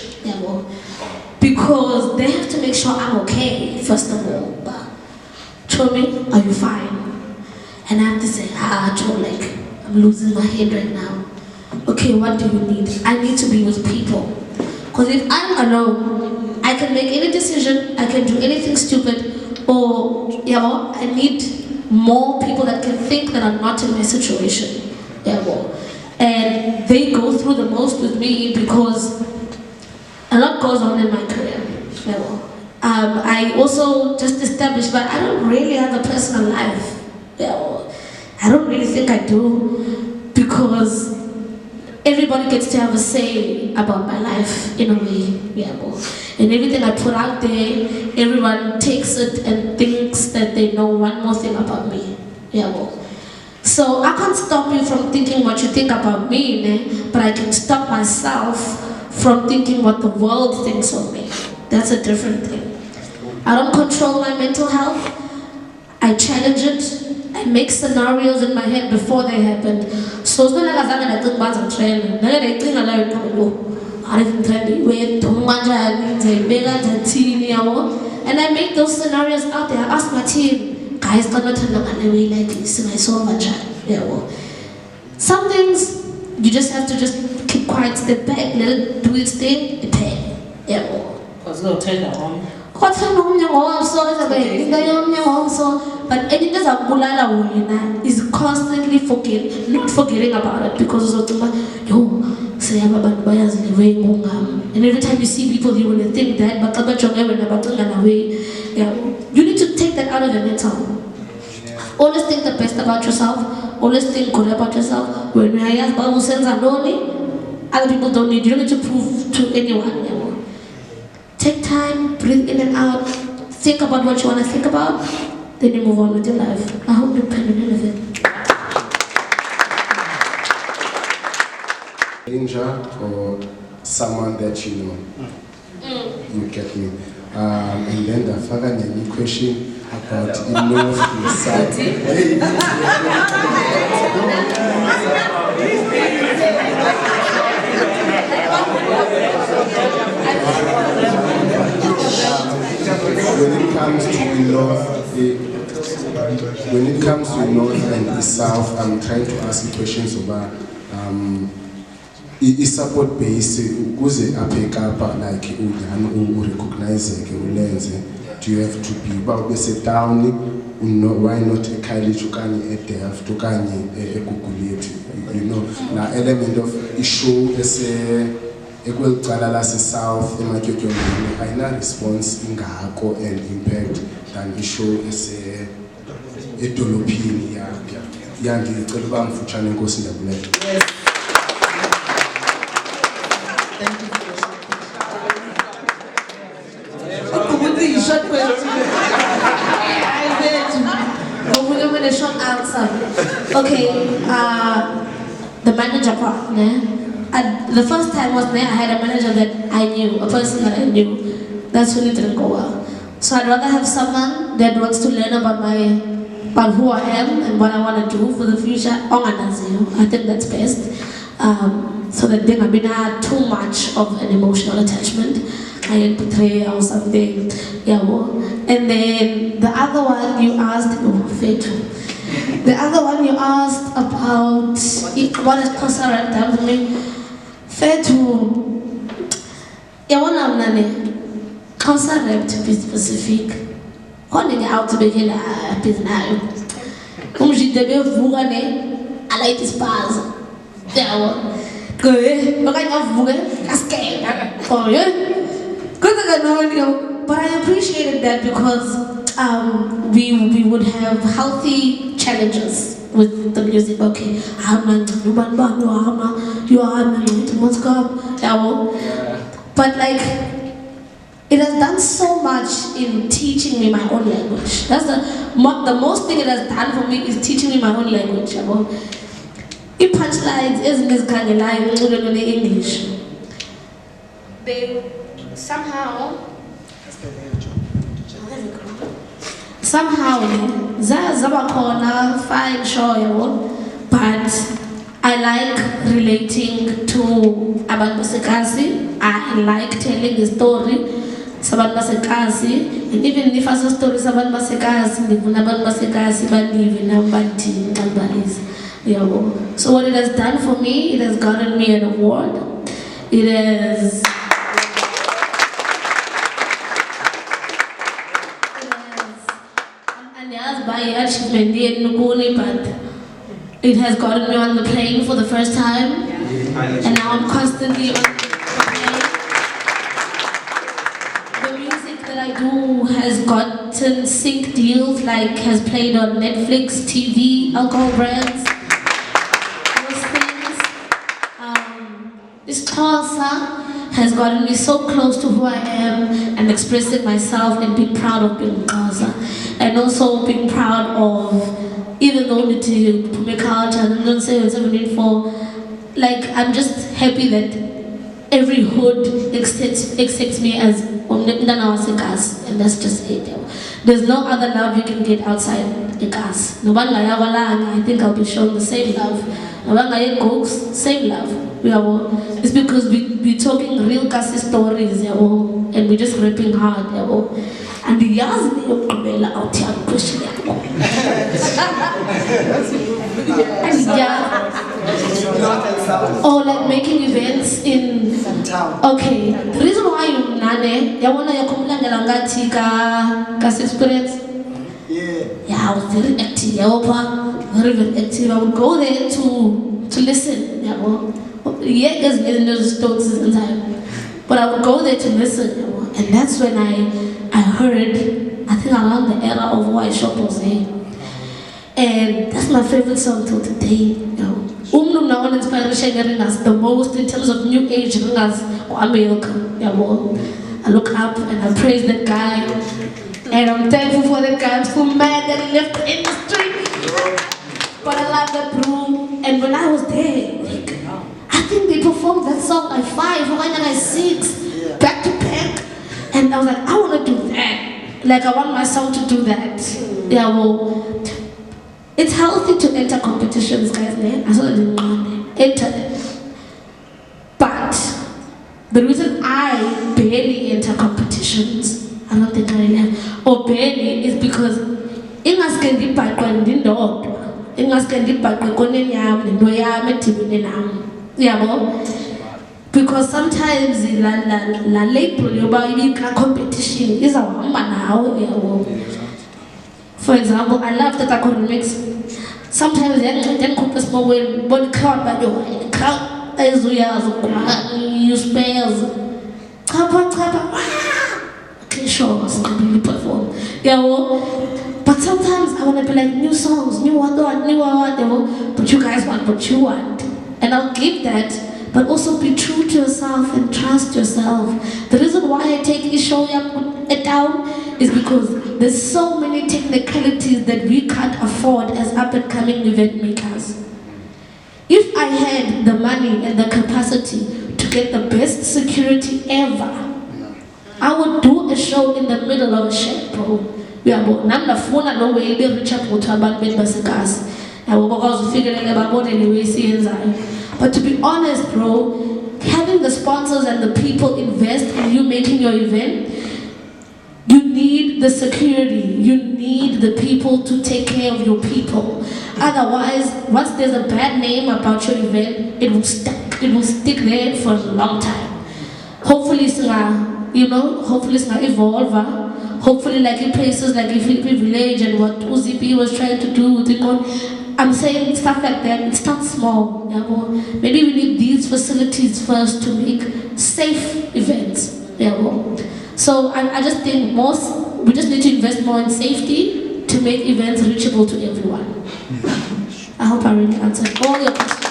Because they have to make sure I'm okay, first of all. But show me, are you fine? And I have to say, like, I'm losing my head right now. Okay, what do you need? I need to be with people. Because if I'm alone, I can make any decision, I can do anything stupid, or I need more people that can think that I'm not in my situation. Yeah, well. And they go through the most with me because a lot goes on in my career. Yeah, well. I also just established, but I don't really have a personal life. Yeah, well. I don't really think I do because everybody gets to have a say about my life in a way. Yeah, well. And everything I put out there, everyone takes it and thinks that they know one more thing about me. Yeah, well. So I can't stop you from thinking what you think about me, but I can stop myself from thinking what the world thinks of me. That's a different thing. I don't control my mental health. I challenge it. I make scenarios in my head before they happen. So it's not like I think about a trend. I think a lot. And I make those scenarios out there. I ask my team, guys, gonna turn up and way like this, and I saw my child. Yeah, well. Some things you just have to just keep quiet, step back, let it do its thing, and pay. Yeah, well. Because it'll turn that on. But anything that's is constantly not forgetting about it because and every time you see people, you will think that, you need to take that out of your mental. Always think the best about yourself, always think good about yourself. When I ask about who sends are lonely, other people don't need you. You don't need to prove to anyone. Take time, breathe in and out, think about what you want to think about, then you move on with your life. I hope you can do anything. Danger or someone that you know. You get me. And then the further any question about enough when it comes to North and the South, I'm trying to ask you questions about support base, ukuze apeka like recognize do you have to be bese down why not a college ukanye a Delft ukanye a you know na element of issue ekweliqala lase South ematyotyombeni ayina response ingako and impact than issue edolophini yangicela uba mfutshane Nkosi Ndabulela. Short question. We're going to short answer. Okay, the manager part. The first time was there, I had a manager that I knew, a person that I knew. That's when it didn't go well. So I'd rather have someone that wants to learn about who I am and what I want to do for the future. I think that's best. So that there might be not too much of an emotional attachment. I didn't betray or something. Yeah, well. And then the other one you asked, the other one you asked about what is Koala done for me. Koala to be specific. Calling out to begin a business. I like this bars. Yeah, well. Good. But I but I appreciated that because we would have healthy challenges with the music. Okay, but like it has done so much in teaching me my own language. That's the most thing it has done for me is teaching me my own language. It punchlines isn't this kind of line in English. They somehow Zabakhona, fine, sure, but I like relating to abantu basekhasi. I like telling the story sabantu basekhasi, and even if as a story sabantu basekhasi, ndifuna abantu basekhasi balive nabo bathini xa baliza. So what it has done for me, it has gotten me an award. It has by achievement in Nukuni, but it has gotten me on the plane for the first time. And now I'm constantly on the plane. The music that I do has gotten sync deals, like has played on Netflix, TV, alcohol brands, those things. This Koala has gotten me so close to who I am and expressing myself and being proud of being Koala. And also being proud of, even though we do my culture, and don't say it's 784, like I'm just happy that every hood accepts me as Omnipnanawasekas, and that's just it. There's no other love you can get outside the gas. No one I think I'll be shown the same love. No one same love. It's because we're talking real gas stories, and we're just rapping hard. And the years out here pushing it. Or like making events in town. Okay. The reason why you nane, yawona yakumlangela ngathi ka experience. Yeah, I was very active. Very active. I would go there to listen. Yeah, there's those in time. But I would go there to listen, and that's when I heard, I think around the era of why Shop was there. And that's my favorite song till today. Now inspiration us the most in terms of new age ringers or America. I look up and I praise that guy. And I'm thankful for that guy. I'm so mad that he left the industry. But I love that bro. And when I was there, I think they performed that song like 5 or like 6, back to back. And I was like, I want to do that. Like, I want my song to do that. It's healthy to enter competitions, guys. I saw it enter them. But the reason I barely enter competitions, I don't think I have, or barely, is because because sometimes la label yoba competition is a woman now. For example, I love that I could remix. Sometimes then could small way body crowd, but the crowd is you spells. Okay, sure, so completely perform. But sometimes I want to be like new songs, new what, but you guys want what you want. And I'll give that, but also be true to yourself and trust yourself. The reason why I take this show down is because there's so many technicalities that we can't afford as up-and-coming event makers. If I had the money and the capacity to get the best security ever, I would do a show in the middle of a shed, bro. But to be honest, bro, having the sponsors and the people invest in you making your event, you need the security, you need the people to take care of your people. Otherwise, once there's a bad name about your event, it will stick there for a long time. Hopefully it's hopefully it's not evolve. Hopefully like in places like Philippine Village and what UZP was trying to do, I'm saying stuff like that, it starts small. Maybe we need these facilities first to make safe events. So I just think we just need to invest more in safety to make events reachable to everyone. I hope I really answered all your questions.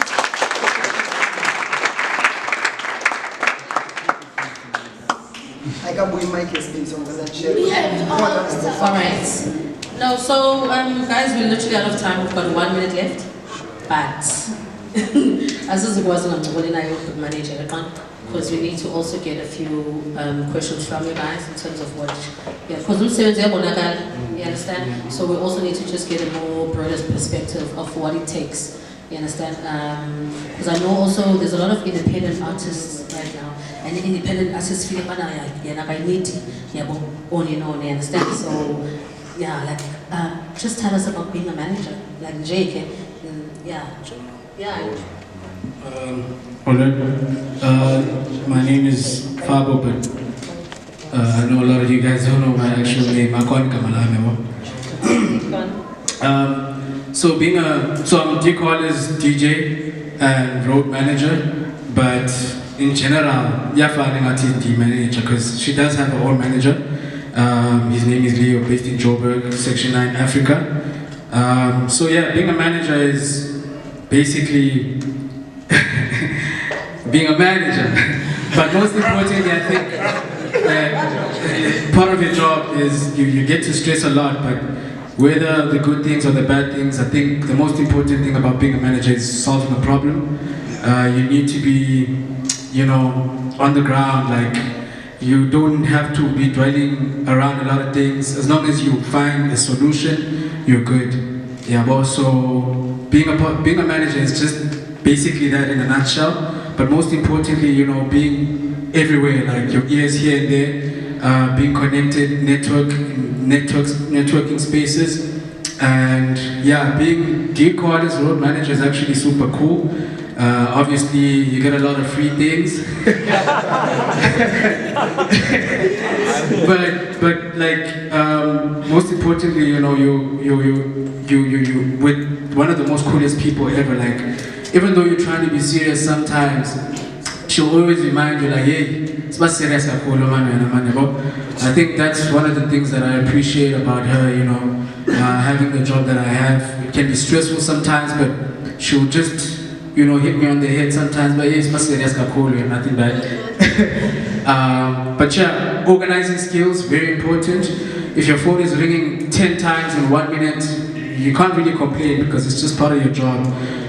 I can't believe Mike is being so share. Alright. No, so guys, we're literally out of time. We've got 1 minute left. But as it wasn't on the manager account, because we need to also get a few questions from you guys in terms of what, because you understand? So we also need to just get a more broader perspective of what it takes, you understand? Because I know also there's a lot of independent artists right now, and independent artists feel like, you understand? So, yeah, like, just tell us about being a manager, like Jake, yeah. Alright, my name is Fabo, but I know a lot of you guys don't know my actual name. Gwan. So I'm Koala's DJ and road manager, but in general, Yafa the manager because she does have her own manager. His name is Leo, based in Joburg, Section 9, Africa. So yeah, being a manager is basically being a manager. But most importantly, I think part of your job is you get to stress a lot, but whether the good things or the bad things, I think the most important thing about being a manager is solving a problem. You need to be, on the ground, like you don't have to be dwelling around a lot of things. As long as you find a solution, you're good. Yeah, but also being a manager is just basically that in a nutshell. But most importantly, being everywhere, like your ears here and there, being connected, networking spaces, and yeah, being Koala's road manager is actually super cool. Obviously, you get a lot of free things, but like most importantly, you with one of the most coolest people ever. Like, even though you're trying to be serious sometimes, she'll always remind you like, hey, it's not serious. I think that's one of the things that I appreciate about her. Having the job that I have, it can be stressful sometimes, but she'll just hit me on the head sometimes, but yes, nothing bad. But yeah, organizing skills, very important. If your phone is ringing 10 times in 1 minute, you can't really complain because it's just part of your job.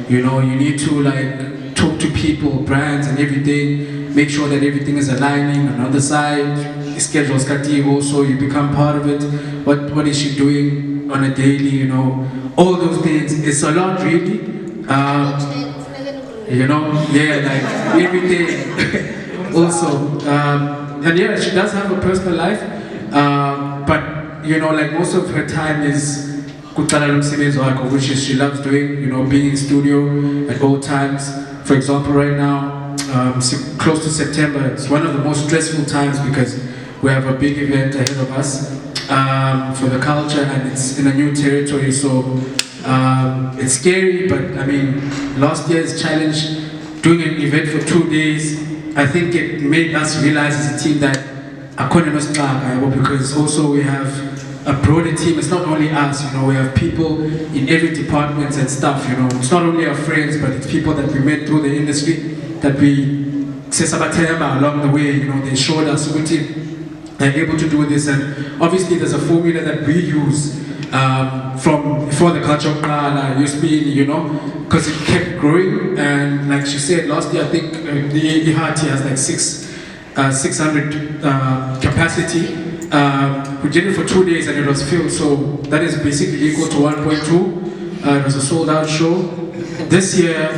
You need to like talk to people, brands and everything, make sure that everything is aligning. On the other side, schedules also, you become part of it. What is she doing on a daily, all those things. It's a lot really. Like everything also. And yeah, she does have a personal life, but like most of her time is which is she loves doing, being in studio at all times. For example, right now, close to September, it's one of the most stressful times because we have a big event ahead of us for the culture, and it's in a new territory, so it's scary, but I mean, last year's challenge, doing an event for 2 days, I think it made us realize as a team that because also we have a broader team. It's not only us, we have people in every department and stuff, It's not only our friends, but it's people that we met through the industry, that we along the way, they showed us what they're able to do this. And obviously there's a formula that we use from before the culture of Koala used to be, because it kept growing. And like she said, last year I think the EHT has like 600 capacity. We did it for 2 days and it was filled, so that is basically equal to 1.2. It was a sold out show. This year,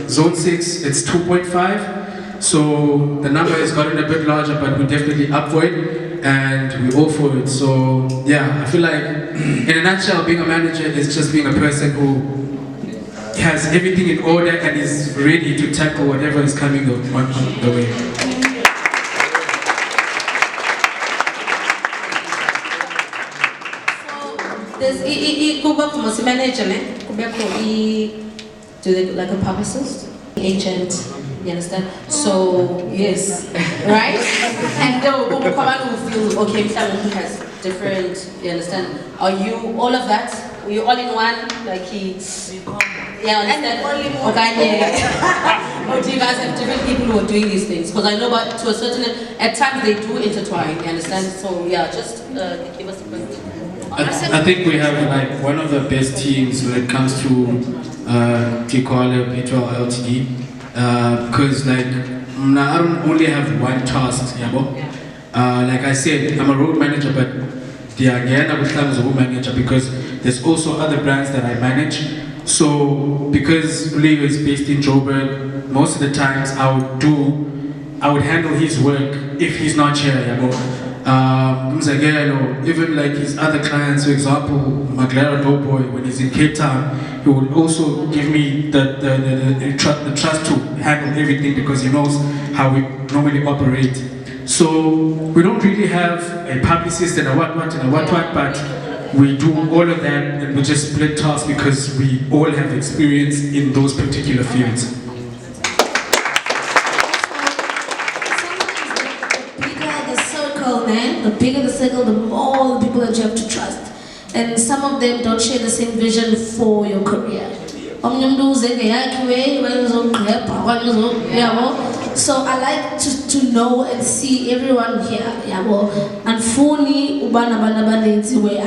Zone 6, it's 2.5. So the number has gotten a bit larger, but we're definitely up for it and we're all for it. So yeah, I feel like in a nutshell, being a manager is just being a person who has everything in order and is ready to tackle whatever is coming on the way. There's manager, do they like a publicist, agent? You understand? So yes, right? And who feels okay, who has different. You understand? Are you all of that? Are you all in one? Like he? Yeah, understand? Or do you guys have different people who are doing these things? Because I know, but to a certain, at times they do intertwine. You understand? So yeah, just give us a question. I think we have like one of the best teams when it comes to Koala P12 LTD, because like I don't only have one task, like I said, I'm a road manager, but I'm a road manager because there's also other brands that I manage. So because Leo is based in Joburg, most of the times I would handle his work if he's not here. Even like his other clients, for example, Maglera Doughboy, when he's in Cape Town, he would also give me the trust to handle everything because he knows how we normally operate. So we don't really have a publicist and a what, but we do all of that and we just split tasks because we all have experience in those particular fields. The bigger the circle, the more the people that you have to trust. And some of them don't share the same vision for your career. So I like to know and see everyone here. And fully, where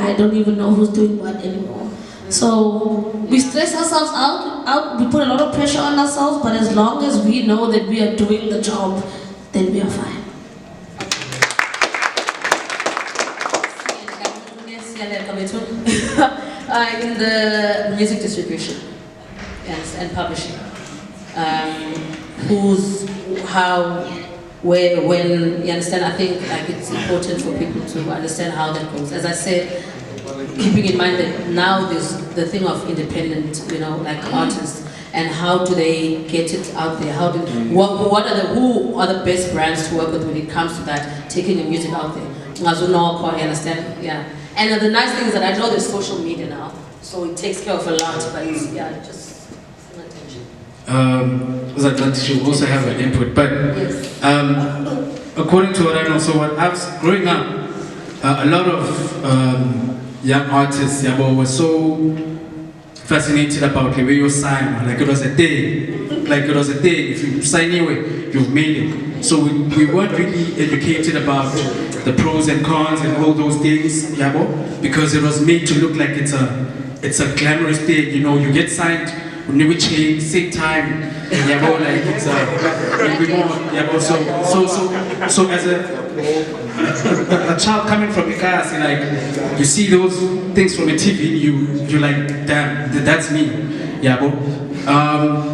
I don't even know who's doing what anymore. So we stress ourselves out, we put a lot of pressure on ourselves, but as long as we know that we are doing the job, then we are fine. In the music distribution, yes, and publishing, who's, how, where, when, you understand? I think like it's important for people to understand how that goes. As I said, keeping in mind that now there's the thing of independent, like artists, and how do they get it out there? How do who are the best brands to work with when it comes to that, taking the music out there? You understand? Yeah. And the nice thing is that I know there's social media now, so it takes care of a lot, but yeah, just some attention. That should also have an input, but yes. According to what I know, so when I was growing up, a lot of young artists were so fascinated about the way you sign, like it was a day, if you sign anyway, you've made it. So we weren't really educated about the pros and cons and all those things, because it was made to look like it's a glamorous thing, you get signed, when we change, same time, like it's so as a child coming from Ikayas, like you see those things from a TV, you're like, damn, that's me,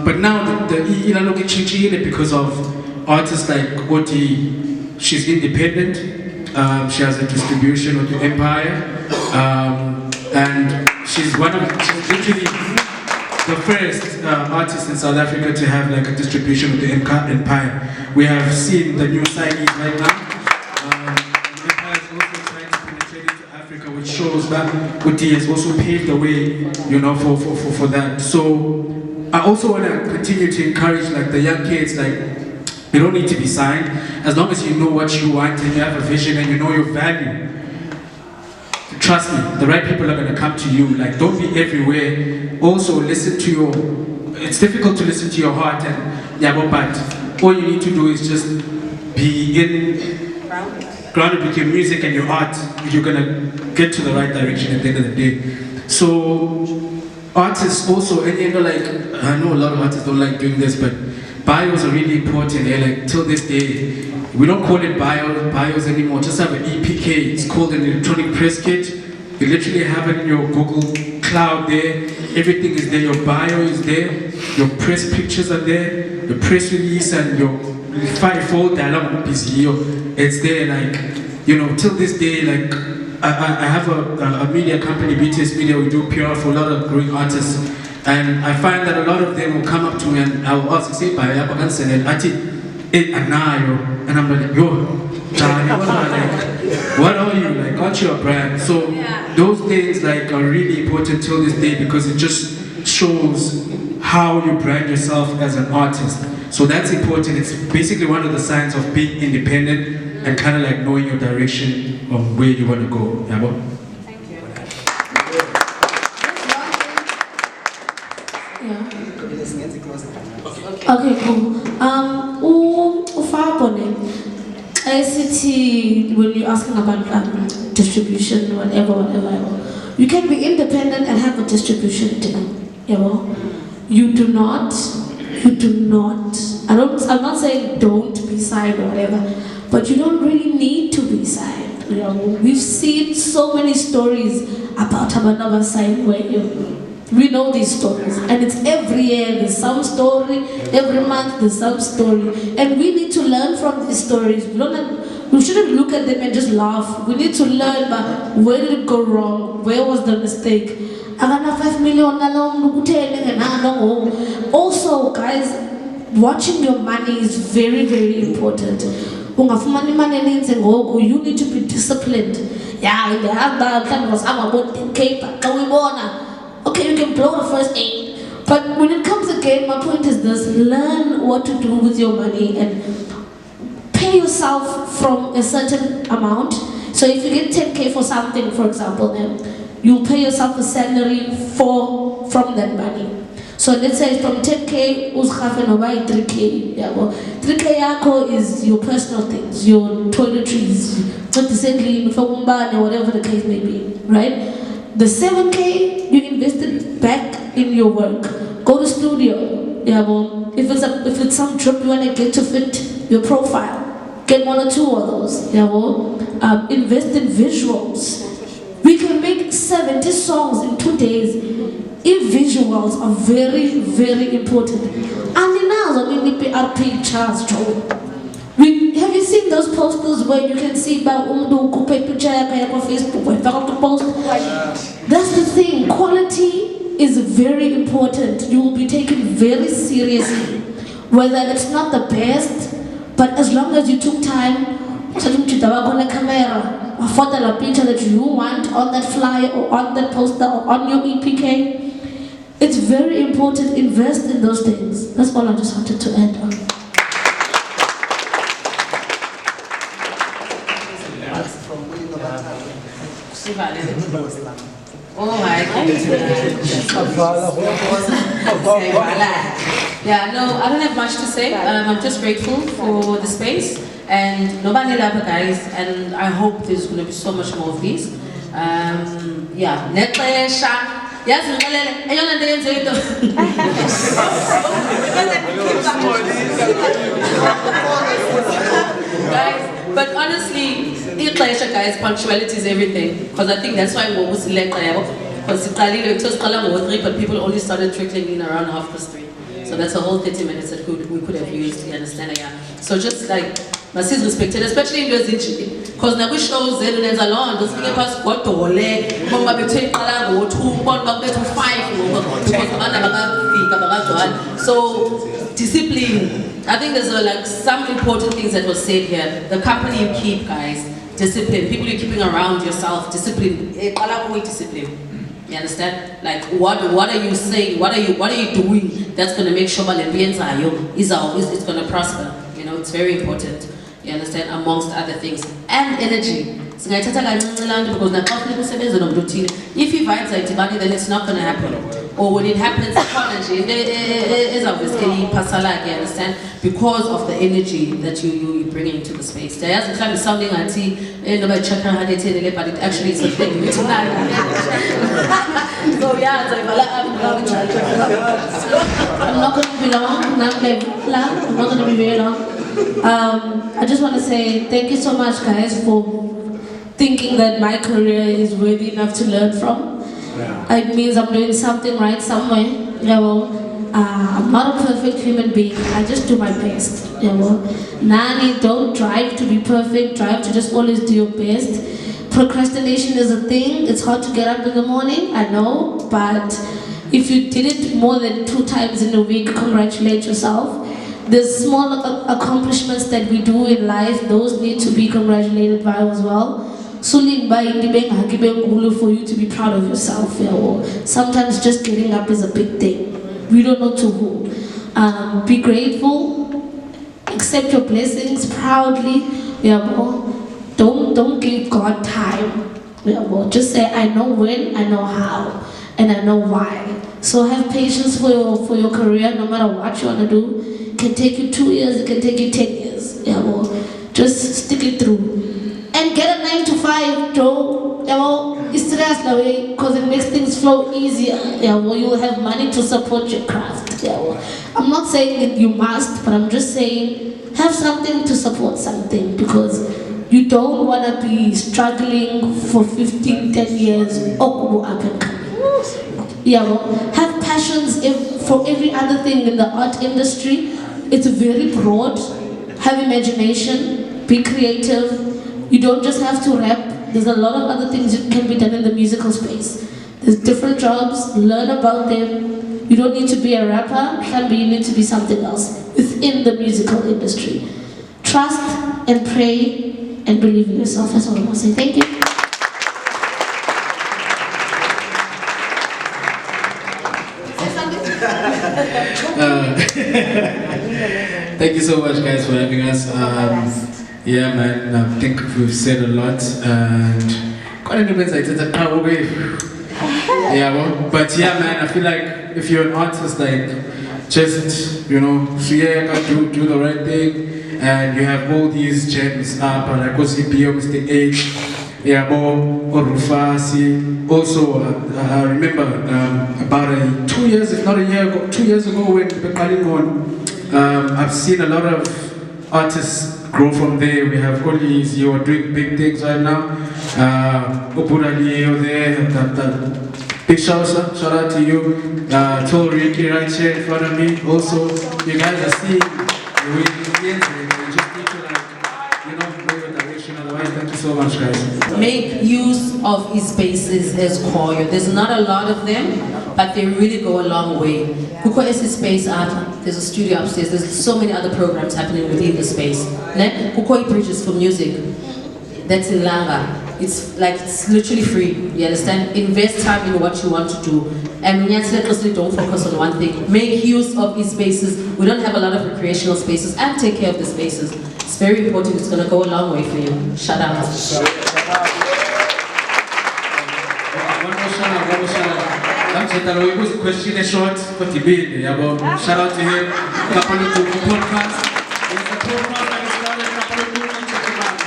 but now the because of artists like Oti, she's independent, she has a distribution with the Empire, and she's literally the first artist in South Africa to have like a distribution with the Empire. We have seen the new signees right now. Empire is also trying to penetrate into Africa, which shows that Oti has also paved the way, for that. So I also want to continue to encourage like the young kids, like, you don't need to be signed, as long as you know what you want and you have a vision and you know your value. Trust me, the right people are going to come to you. Like, don't be everywhere. Also, listen to it's difficult to listen to your heart, and but all you need to do is just be grounded with your music and your art. You're going to get to the right direction at the end of the day. So, artists also, and like, I know a lot of artists don't like doing this, but bios are really important. Like till this day, we don't call it bios anymore. Just have an EPK. It's called an electronic press kit. You literally have it in your Google Cloud there. Everything is there. Your bio is there. Your press pictures are there. Your press release and your five-fold dialogue busy. It's there. Like till this day, like I have a media company, BTS Media. We do PR for a lot of growing artists. And I find that a lot of them will come up to me and I will ask, say, and I'm like, yo, what are you? Like, aren't you a brand? So those things like are really important till this day because it just shows how you brand yourself as an artist. So that's important. It's basically one of the signs of being independent and kind of like knowing your direction of where you want to go. Okay, cool. Fabo, ICT, when you're asking about distribution, whatever, you can be independent and have a distribution deal. You do not. I'm not saying don't be signed or whatever, but you don't really need to be signed. We've seen so many stories about Habanova sign where we know these stories, and it's every year there's some story, every month there's some story, and we need to learn from these stories. We shouldn't look at them and just laugh. We need to learn about where did it go wrong, where was the mistake. $5 million. Also, guys, watching your money is very, very important. ungafumana imali eninzi ngoku, you need to be disciplined. Yeah, in the mhlawumbi was about 10K, but xa uyibona, okay, you can blow the first 8. But when it comes again, my point is this: learn what to do with your money and pay yourself from a certain amount. So if you get 10K for something, for example, you pay yourself a salary from that money. So let's say from 10K, uzgafe no buy 3K. 3K yako is your personal things, your toiletries, whatever the case may be, right? The 7K, you invest it back in your work. Go to studio. If it's some trip you want to get to fit your profile, get 1 or 2 of those. Invest in visuals. We can make 70 songs in 2 days if visuals are very, very important. And are pictures, Joe. Have you seen those posters where you can see about Facebook? That's the thing. Quality is very important. You will be taken very seriously. Whether it's not the best, but as long as you took time, camera, photo a picture that you want on that flyer or on that poster or on your EPK, it's very important. Invest in those things. That's all I just wanted to add on. Oh my goodness. Yeah, no, I don't have much to say. I'm just grateful for the space. And nobody love guys, and I hope there's going to be so much more of these. Yeah, guys, but honestly, guys, punctuality is everything. Because I think that's why we was because it was 3, but people only started trickling in around 3:30. So that's a whole 30 minutes that we could have used, you understand? Yeah. So just like, must is respected, especially in Brazil. Because now we shows that there's a lot, those people pass what to ole, Mama between Koala or 2, 1 back to 5, so discipline. I think there's like some important things that were said here. The company you keep, guys, discipline. People you're keeping around yourself, discipline. Discipline. You understand? Like what are you saying? What are you doing that's gonna make sure it's gonna prosper? You know, it's very important. You understand, amongst other things. And energy. Because if he vibes like Tibani, then it's not gonna happen. Or when it happens, is obviously you understand? Because of the energy that you bring into the space. There's kind of sounding like nobody check but it actually is a thing. So yeah, it's like I'm not gonna be long, I'm not gonna be very long. I just want to say thank you so much, guys, for thinking that my career is worthy enough to learn from. Yeah. It means I'm doing something right somewhere. I'm not a perfect human being. I just do my best. Nani, don't drive to be perfect. Drive to just always do your best. Procrastination is a thing. It's hard to get up in the morning, I know, but if you did it more than 2 times in a week, congratulate yourself. The small accomplishments that we do in life, those need to be congratulated by as well. For you to be proud of yourself. Sometimes just getting up is a big thing. We don't know to who. Be grateful, accept your blessings proudly. Don't give God time. Just say, I know when, I know how, and I know why. So have patience for your career, no matter what you want to do. It can take you 2 years, it can take you 10 years. Just stick it through. And get a 9 to 5 job. It's stressed away because it makes things flow easier. You will have money to support your craft. I'm not saying that you must, but I'm just saying have something to support something, because you don't want to be struggling for 15, 10 years or up and coming. Have passions for every other thing in the art industry. It's very broad. Have imagination. Be creative. You don't just have to rap. There's a lot of other things that can be done in the musical space. There's different jobs. Learn about them. You don't need to be a rapper. You need to be something else within the musical industry. Trust and pray and believe in yourself. That's all I want to say. Thank you. Thank you so much, guys, for having us. Yeah, man, I think we've said a lot, and quite a bit like yeah, well, but yeah, man, I feel like if you're an artist, like, just, you know, do the right thing, and you have all these gems up, like OCPO, Mr. H, yeah, or Rufasi. Also, I remember about 2 years, if not a year ago, 2 years ago when Gwan, I've seen a lot of artists grow from there. We have Olis, you are doing big things right now. Opurali, you're there, that big shout out to you. Tall Ricky right here in front of me. Also, you guys are seeing the way you just need to, like, you know, go your direction. Otherwise, thank you so much, guys. Make use of his spaces as choir. There's not a lot of them, but they really go a long way. Kuko is his space up. There's a studio upstairs. There's so many other programs happening within the space. Kuko Bridges for music. That's in Langa. It's like, it's literally free, you understand? Invest time in what you want to do. And don't focus on one thing. Make use of these spaces. We don't have a lot of recreational spaces, and take care of the spaces. It's very important. It's going to go a long way for you. Shout out. One more shout out. It was a question short for Tibet. Shout out to him. Couple to podcast. It's a podcast that is started. Couple to check him out.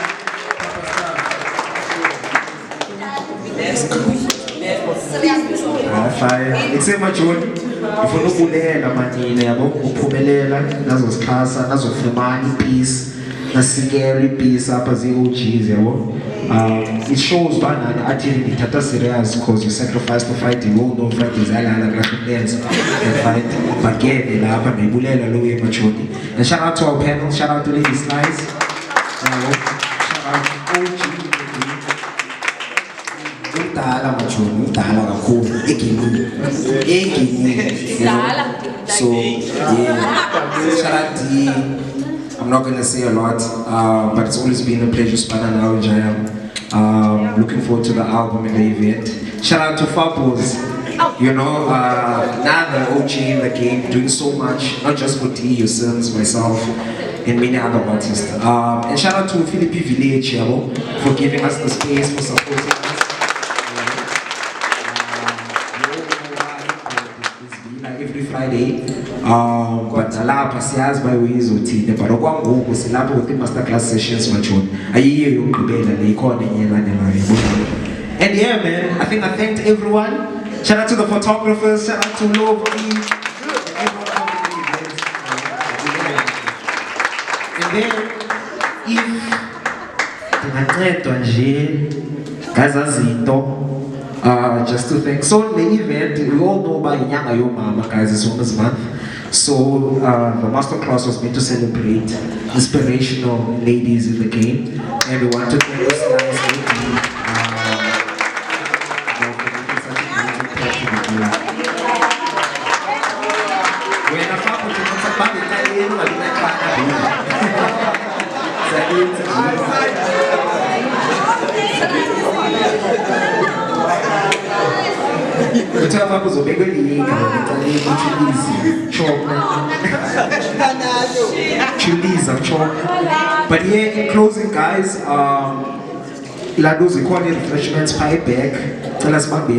Except if unokulela manine yabo ukuphumelela nazosikhasa nazofumana peace nasikele peace apha zi-OGs yabo. It shows banana actually ithatha serious because you sacrifice to fight. You all know fight is alala dance and fight but get lapha nayibulela lo emachoni. And shout out to our panel, shout out to Lady Slice, shout out to OG. So yeah, shout out to I'm not gonna say a lot, but it's always been a pleasure spending an hour with Jayam. Looking forward to the album and the event. Shout out to Fabos, you know, another OG in the game, doing so much, not just for T, your sons, myself, and many other artists. And shout out to Philippi Village for giving us the space, for supporting us. Every Friday, but lapha siyazi bayoyizothina but okwangoku silapha with masterclass sessions machoni ayiyo yokugqibela le ikhona inyelane nayo. And yeah, man, I think I thanked everyone. Shout out to the photographers, shout out to Lobo, and everyone coming to the event. And then if tingancedwa nje ngazazinto just to thank. So the event, we all know about Inyanga Yo Mama, guys, it's Women's Month. So the Masterclass was meant to celebrate inspirational ladies in the game. And we want to thank this nice lady for making such a great impact to the game. When I found out that somebody Italian, I but yeah, in closing, guys, la those equality refreshments pie back. Tell us about the